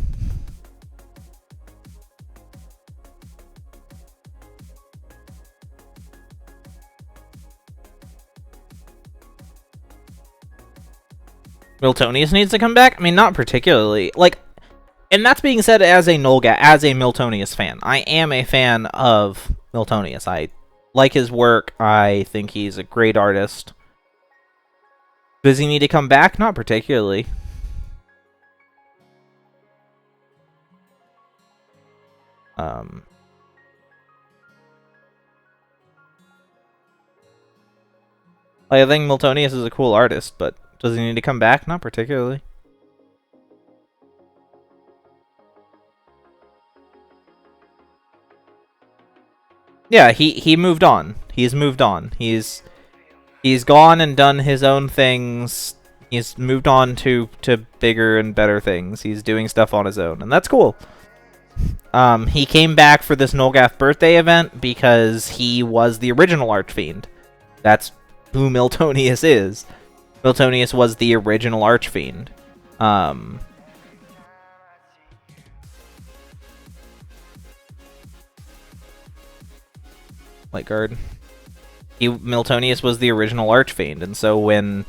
Miltonius needs to come back? I mean, not particularly. Like, and that's being said as a Miltonius fan. I am a fan of Miltonius. I like his work. I think he's a great artist. Does he need to come back? Not particularly. I think Miltonius is a cool artist, but does he need to come back? Not particularly. Yeah, he moved on. He's moved on. He's gone and done his own things. He's moved on to bigger and better things. He's doing stuff on his own, and that's cool. He came back for this Nolgath birthday event because he was the original Archfiend. That's who Miltonius is. Miltonius was the original Archfiend. Light guard. Miltonius was the original Archfiend, and so when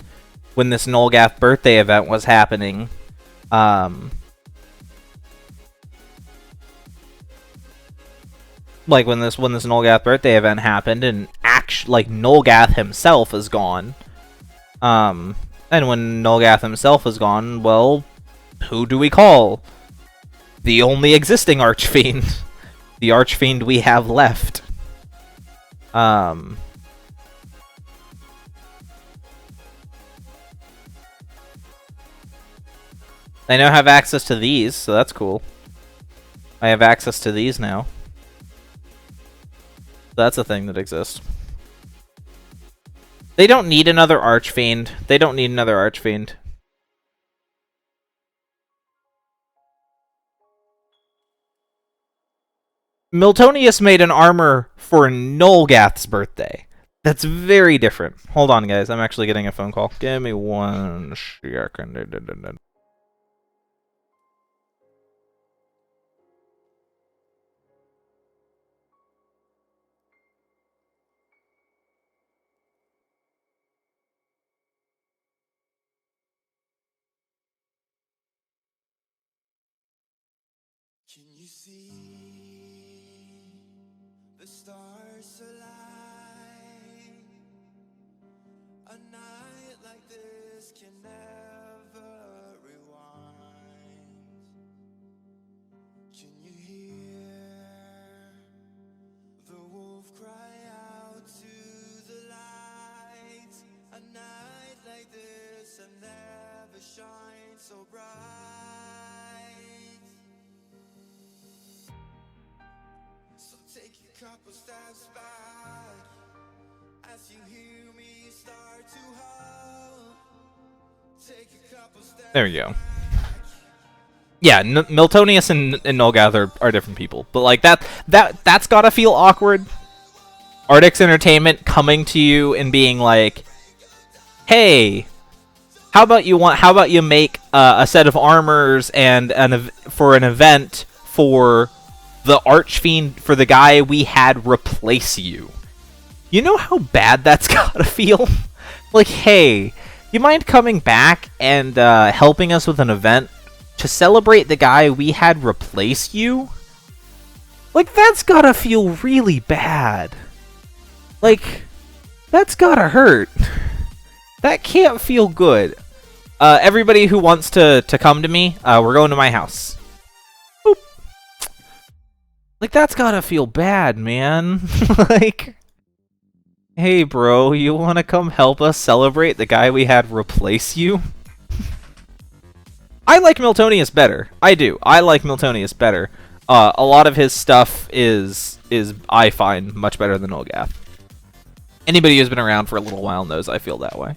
this Nolgath birthday event was happening, like when this Nolgath birthday event happened, and like Nolgath himself is gone, and when Nolgath himself is gone, well, who do we call? The only existing Archfiend, the Archfiend we have left. I now have access to these, so that's cool. I have access to these now. That's a thing that exists. They don't need another Archfiend. They don't need another Archfiend. Miltonius made an armor for Nolgath's birthday. That's very different. Hold on, guys. I'm actually getting a phone call. Give me one second. Can you see the stars align? A night like this can never rewind. Can you hear the wolf cry out to the light? A night like this will never shine so bright. Take a couple steps back as you hear me start to howl. Take a couple steps. There we go. Yeah, Miltonius and Nolgath are different people, but like that's gotta feel awkward. Artix Entertainment coming to you and being like, "Hey, how about you make a set of armors and for an event for the Archfiend, for the guy we had replace you." You know how bad that's gotta feel? Like, hey, you mind coming back and helping us with an event to celebrate the guy we had replace you? Like, that's gotta feel really bad. Like, that's gotta hurt. That can't feel good. Everybody who wants to come to me, we're going to my house. Like, that's gotta feel bad, man. Like, hey, bro, you wanna come help us celebrate the guy we had replace you? I like Miltonius better. I do. I like Miltonius better. A lot of his stuff is I find much better than Nolgath. Anybody who's been around for a little while knows I feel that way.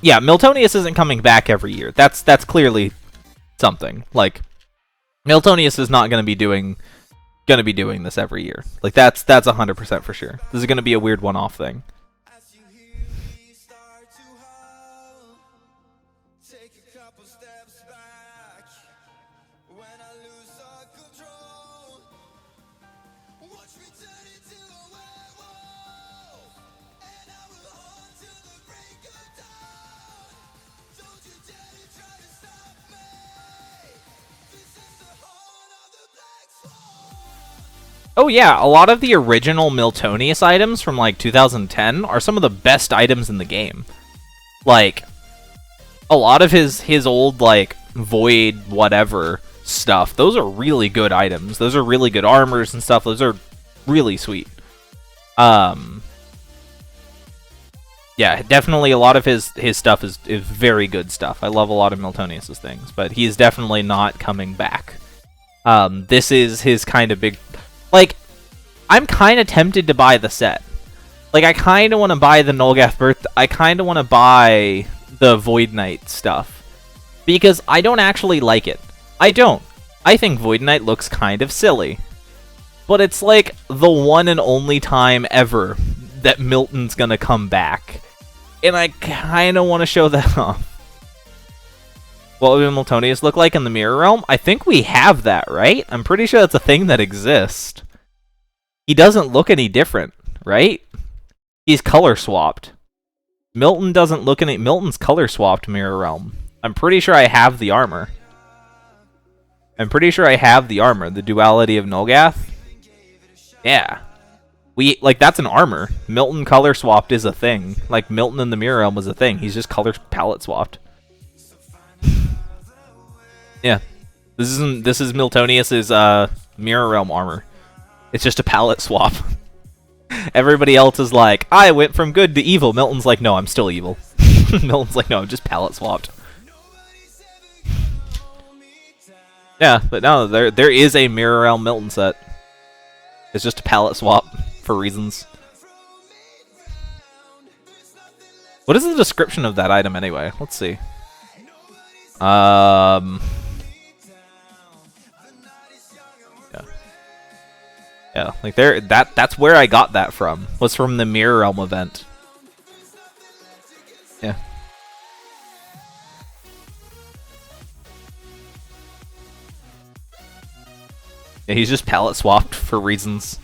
Yeah, Miltonius isn't coming back every year. That's clearly something. Like, Miltonius is not gonna be doing this every year. Like, that's 100% for sure. This is gonna be a weird one-off thing. As you hear me start to howl, take a couple steps back. When I lose all control, watch me turn into a werewolf, and I will hunt till the break of dawn. Don't you dare to try to stop me. This is the horn of the black swan. Oh yeah, a lot of the original Miltonius items from like 2010 are some of the best items in the game. Like, a lot of his old like void whatever stuff, those are really good items. Those are really good armors and stuff. Those are really sweet. Yeah, definitely a lot of his stuff is very good stuff. I love a lot of Miltonius's things, but he's definitely not coming back. This is his kind of big... Like, I'm kind of tempted to buy the set. Like, I kind of want to buy the Nolgath Birth... I kind of want to buy the Void Knight stuff. Because I don't actually like it. I don't. I think Void Knight looks kind of silly. But it's like the one and only time ever that Milton's gonna come back. And I kind of want to show that off. What would Miltonius look like in the Mirror Realm? I think we have that, right? I'm pretty sure that's a thing that exists. He doesn't look any different, right? He's color swapped. Milton doesn't look any... Milton's color swapped Mirror Realm. I'm pretty sure I have the armor. The duality of Nolgath. Yeah. Like, that's an armor. Milton color swapped is a thing. Like, Milton in the Mirror Realm was a thing. He's just color palette swapped. Yeah. This is Miltonius's Mirror Realm armor. It's just a palette swap. Everybody else is like, I went from good to evil. Milton's like, no, I'm still evil. Milton's like, no, I'm just palette swapped. Yeah, but no, there is a Mirror Realm Milton set. It's just a palette swap for reasons. What is the description of that item anyway? Let's see. Yeah. Yeah, like that's where I got that from. Was from the Mirror Realm event. Yeah. Yeah, he's just palette swapped for reasons.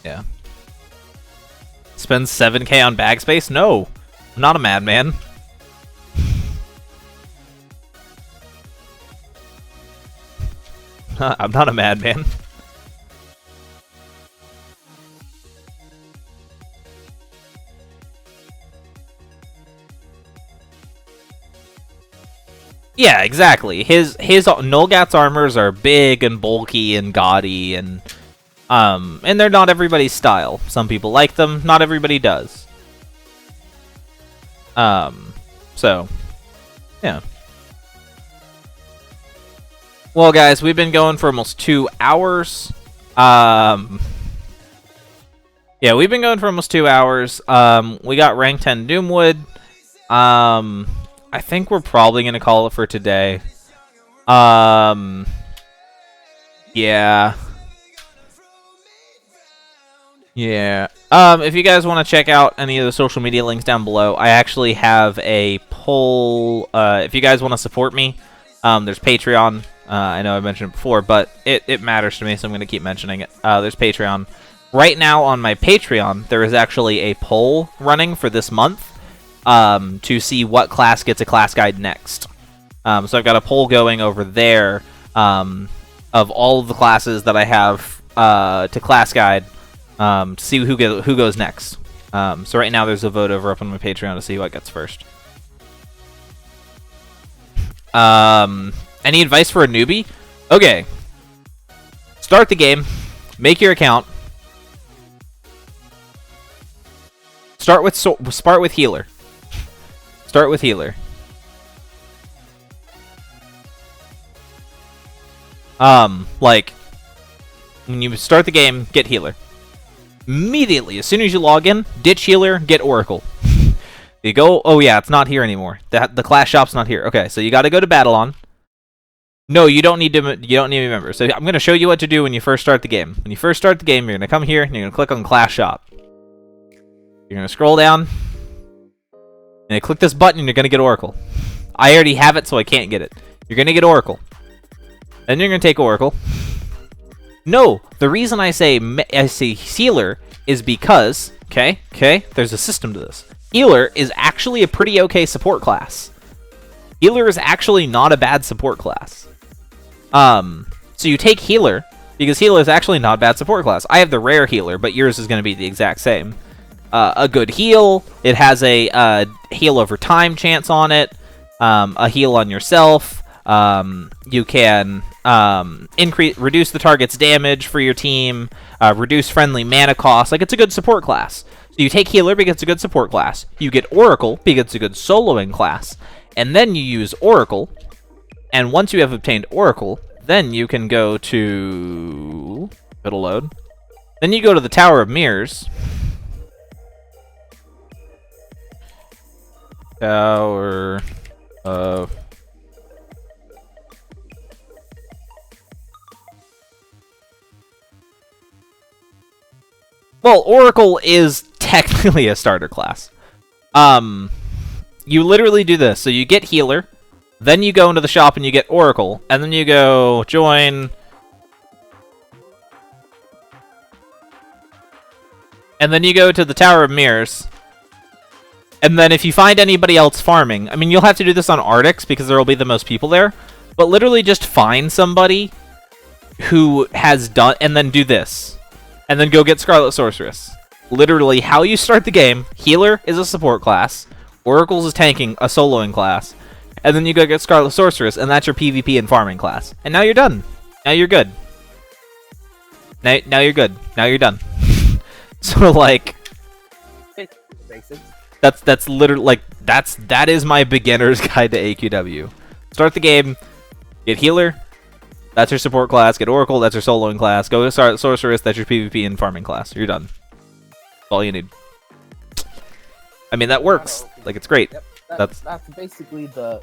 Yeah. Spend 7K on bag space? No. I'm not a madman. I'm not a madman. Yeah, exactly. His Nolgath's armors are big and bulky and gaudy and they're not everybody's style. Some people like them, not everybody does. So yeah. Well, guys, we've been going for almost 2 hours. Yeah, we've been going for almost 2 hours. We got rank 10 Doomwood. I think we're probably gonna call it for today. Yeah. Yeah. If you guys want to check out any of the social media links down below, I actually have a poll. If you guys want to support me, there's Patreon. I know I mentioned it before, but it matters to me, so I'm going to keep mentioning it. There's Patreon. Right now on my Patreon, there is actually a poll running for this month to see what class gets a class guide next. So I've got a poll going over there of all of the classes that I have to class guide to see who goes next. So right now there's a vote over up on my Patreon to see what gets first. Any advice for a newbie? Okay. Start the game. Make your account. Start with healer. Start with healer. Like, when you start the game, get healer. Immediately, as soon as you log in, ditch healer, get Oracle. You go, oh yeah, it's not here anymore. The class shop's not here. Okay, so you gotta go to Battlon. No, you don't need to remember. So I'm gonna show you what to do when you first start the game. When you first start the game, you're gonna come here and you're gonna click on class shop. You're gonna scroll down and you click this button and you're gonna get Oracle. I already have it, so I can't get it. You're gonna get Oracle. Then you're gonna take Oracle. No, the reason I say healer is because, okay, there's a system to this. Healer is actually a pretty okay support class. Healer is actually not a bad support class. So you take healer, because healer is actually not a bad support class. I have the rare healer, but yours is going to be the exact same. a good heal. It has a heal over time chance on it. A heal on yourself. You can reduce the target's damage for your team. Reduce friendly mana cost. Like, it's a good support class. So you take healer because it's a good support class. You get Oracle because it's a good soloing class. And then you use Oracle. And once you have obtained Oracle, then you can go to... It'll load. Then you go to the Tower of Mirrors. Tower of... Well, Oracle is technically a starter class. You literally do this. So you get healer, then you go into the shop and you get Oracle, and then you go join... And then you go to the Tower of Mirrors. And then if you find anybody else farming, I mean, you'll have to do this on Arctics because there will be the most people there, but literally just find somebody who has done, and then do this. And then go get Scarlet Sorceress. Literally, how you start the game, healer is a support class, Oracles is tanking, a soloing class, and then you go get Scarlet Sorceress, and that's your PvP and farming class. And now you're done. Now you're good. Now you're good. Now you're done. So, like... Basics. That's literally, like, that is my beginner's guide to AQW. Start the game, get healer, that's your support class, get Oracle, that's your soloing class, go to start Sorceress, that's your PvP and farming class. You're done. That's all you need. I mean, that works. Like, it's great. Yep, That's basically the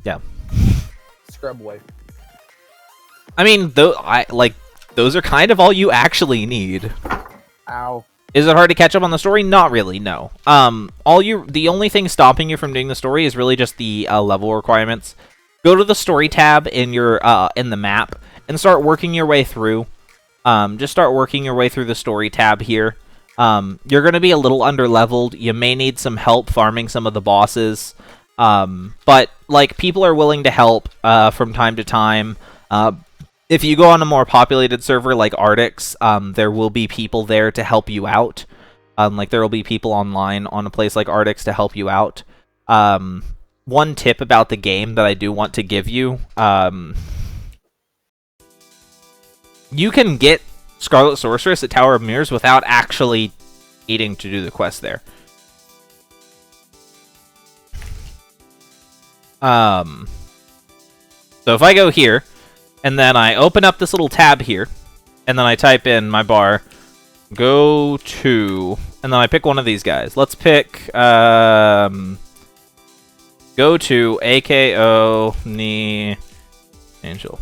scrub way. I mean, those are kind of all you actually need. Ow. Is it hard to catch up on the story? Not really, no. The only thing stopping you from doing the story is really just the level requirements. Go to the story tab in your in the map and start working your way through. Just start working your way through the story tab here. You're going to be a little underleveled. You may need some help farming some of the bosses. But like, people are willing to help from time to time. If you go on a more populated server like Arctics, there will be people there to help you out. Like, there will be people online on a place like Arctics to help you out. One tip about the game that I do want to give you, you can get Scarlet Sorceress at Tower of Mirrors without actually needing to do the quest there. So if I go here, and then I open up this little tab here, and then I type in my bar, go to, and then I pick one of these guys. Let's pick, go to AKO Ni Angel.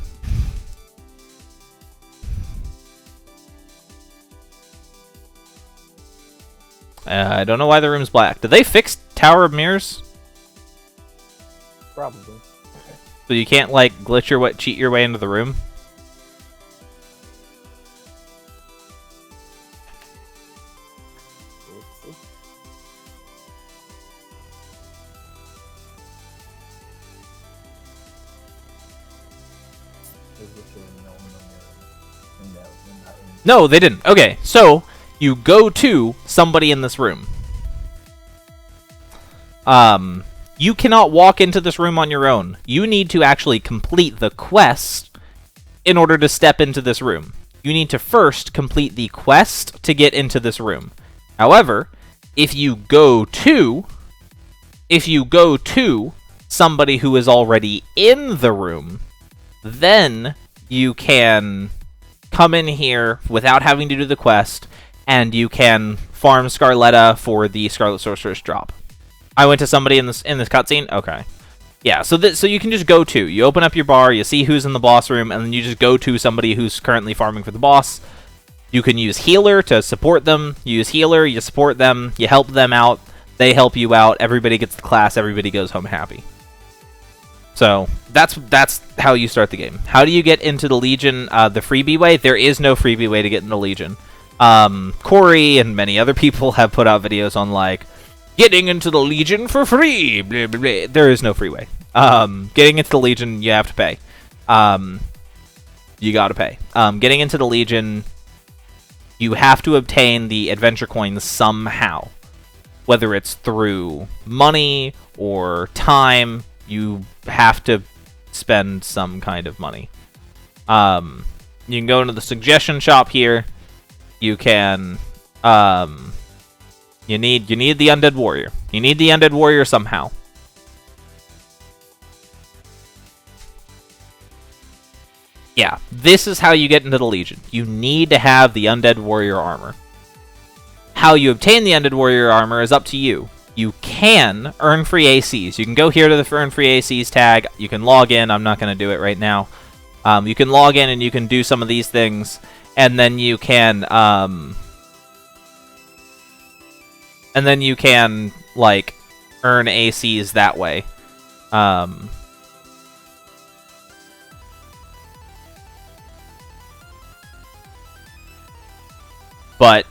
I don't know why the room's black. Did they fix Tower of Mirrors? Probably. So you can't, like, glitch your way, cheat your way into the room? No, they didn't. Okay, so you go to somebody in this room. You cannot walk into this room on your own. You need to actually complete the quest in order to step into this room. You need to first complete the quest to get into this room. However, if you go to somebody who is already in the room, then you can come in here without having to do the quest, and you can farm Scarletta for the Scarlet Sorceress drop. I went to somebody in this cutscene? Okay. Yeah, so you can just go to. You open up your bar, you see who's in the boss room, and then you just go to somebody who's currently farming for the boss. You can use healer to support them. You use healer, you support them, you help them out, they help you out, everybody gets the class, everybody goes home happy. So, that's how you start the game. How do you get into the Legion the freebie way? There is no freebie way to get into Legion. Corey and many other people have put out videos on, like, getting into the Legion for free! Blah, blah, blah. There is no free way. Getting into the Legion, you have to pay. You gotta pay. Getting into the Legion, you have to obtain the adventure coins somehow. whether it's through money or time, you have to spend some kind of money. You can go into the suggestion shop here. You can, you need the Undead Warrior. You need the Undead Warrior somehow. Yeah, this is how you get into the Legion. You need to have the Undead Warrior armor. How you obtain the Undead Warrior armor is up to you. You can earn free ACs. You can go here to the earn free ACs tag. You can log in. I'm not going to do it right now. You can log in and you can do some of these things, and then you can like earn ACs that way. But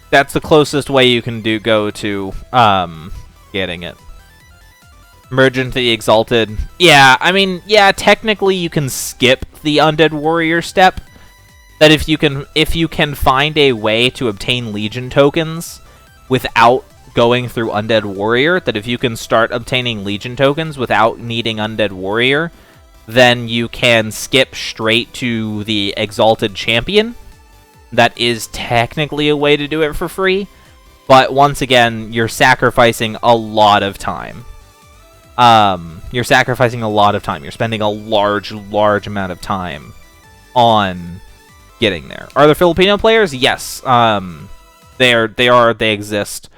that's the closest way you can go to getting it. Merge into the Exalted. Yeah, I mean, yeah, technically you can skip the Undead Warrior step. That if you can find a way to obtain Legion tokens without going through Undead Warrior, that if you can start obtaining Legion tokens without needing Undead Warrior, then you can skip straight to the Exalted Champion. That is technically a way to do it for free, but once again, you're sacrificing a lot of time. You're sacrificing a lot of time. You're spending a large amount of time on getting there. Are there Filipino players? Yes. They exist.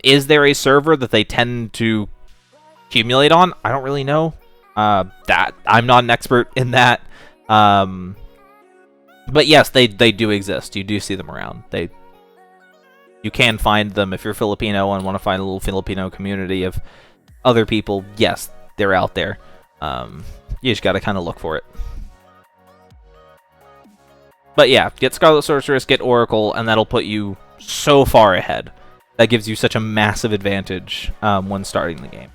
Is there a server that they tend to accumulate on? I don't really know. That I'm not an expert in that. But yes, they do exist. You do see them around. You can find them if you're Filipino and want to find a little Filipino community of other people. Yes, they're out there. You just gotta kind of look for it. But yeah, get Scarlet Sorceress, get Oracle, and that'll put you so far ahead. That gives you such a massive advantage when starting the game.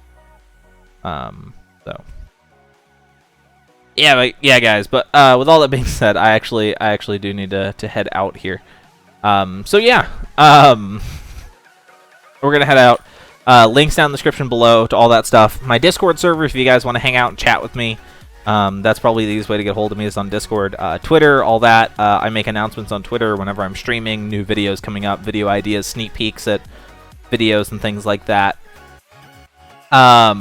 So yeah, guys. But with all that being said, I actually do need to head out here. So yeah, we're gonna head out. Links down in the description below to all that stuff. My Discord server, if you guys want to hang out and chat with me, that's probably the easiest way to get a hold of me is on Discord. Twitter, all that. I make announcements on Twitter whenever I'm streaming, new videos coming up, video ideas, sneak peeks at videos and things like that. But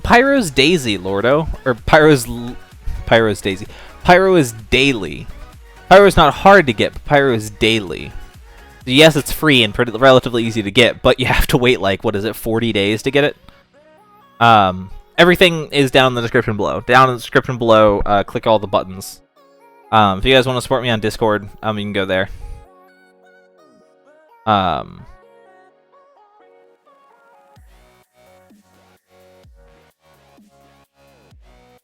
Pyro's Daisy, Lordo, or Pyro's Daisy. Pyro is daily. Pyro is not hard to get, but Pyro is daily. Yes, it's free and relatively easy to get, but you have to wait, like, what is it, 40 days to get it? Everything is down in the description below. Down in the description below, click all the buttons. If you guys want to support me on Discord, you can go there.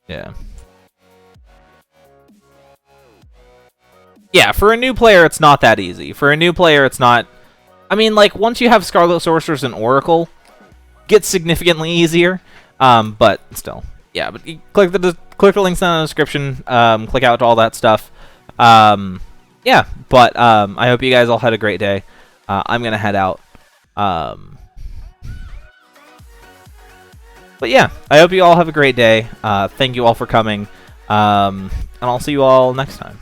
Yeah. Yeah, for a new player, it's not that easy. For a new player, it's not... I mean, like, once you have Scarlet Sorceress and Oracle, it gets significantly easier. But still. Yeah, but you click the links down in the description. Click out to all that stuff. Yeah, but I hope you guys all had a great day. I'm going to head out. But yeah, I hope you all have a great day. Thank you all for coming. And I'll see you all next time.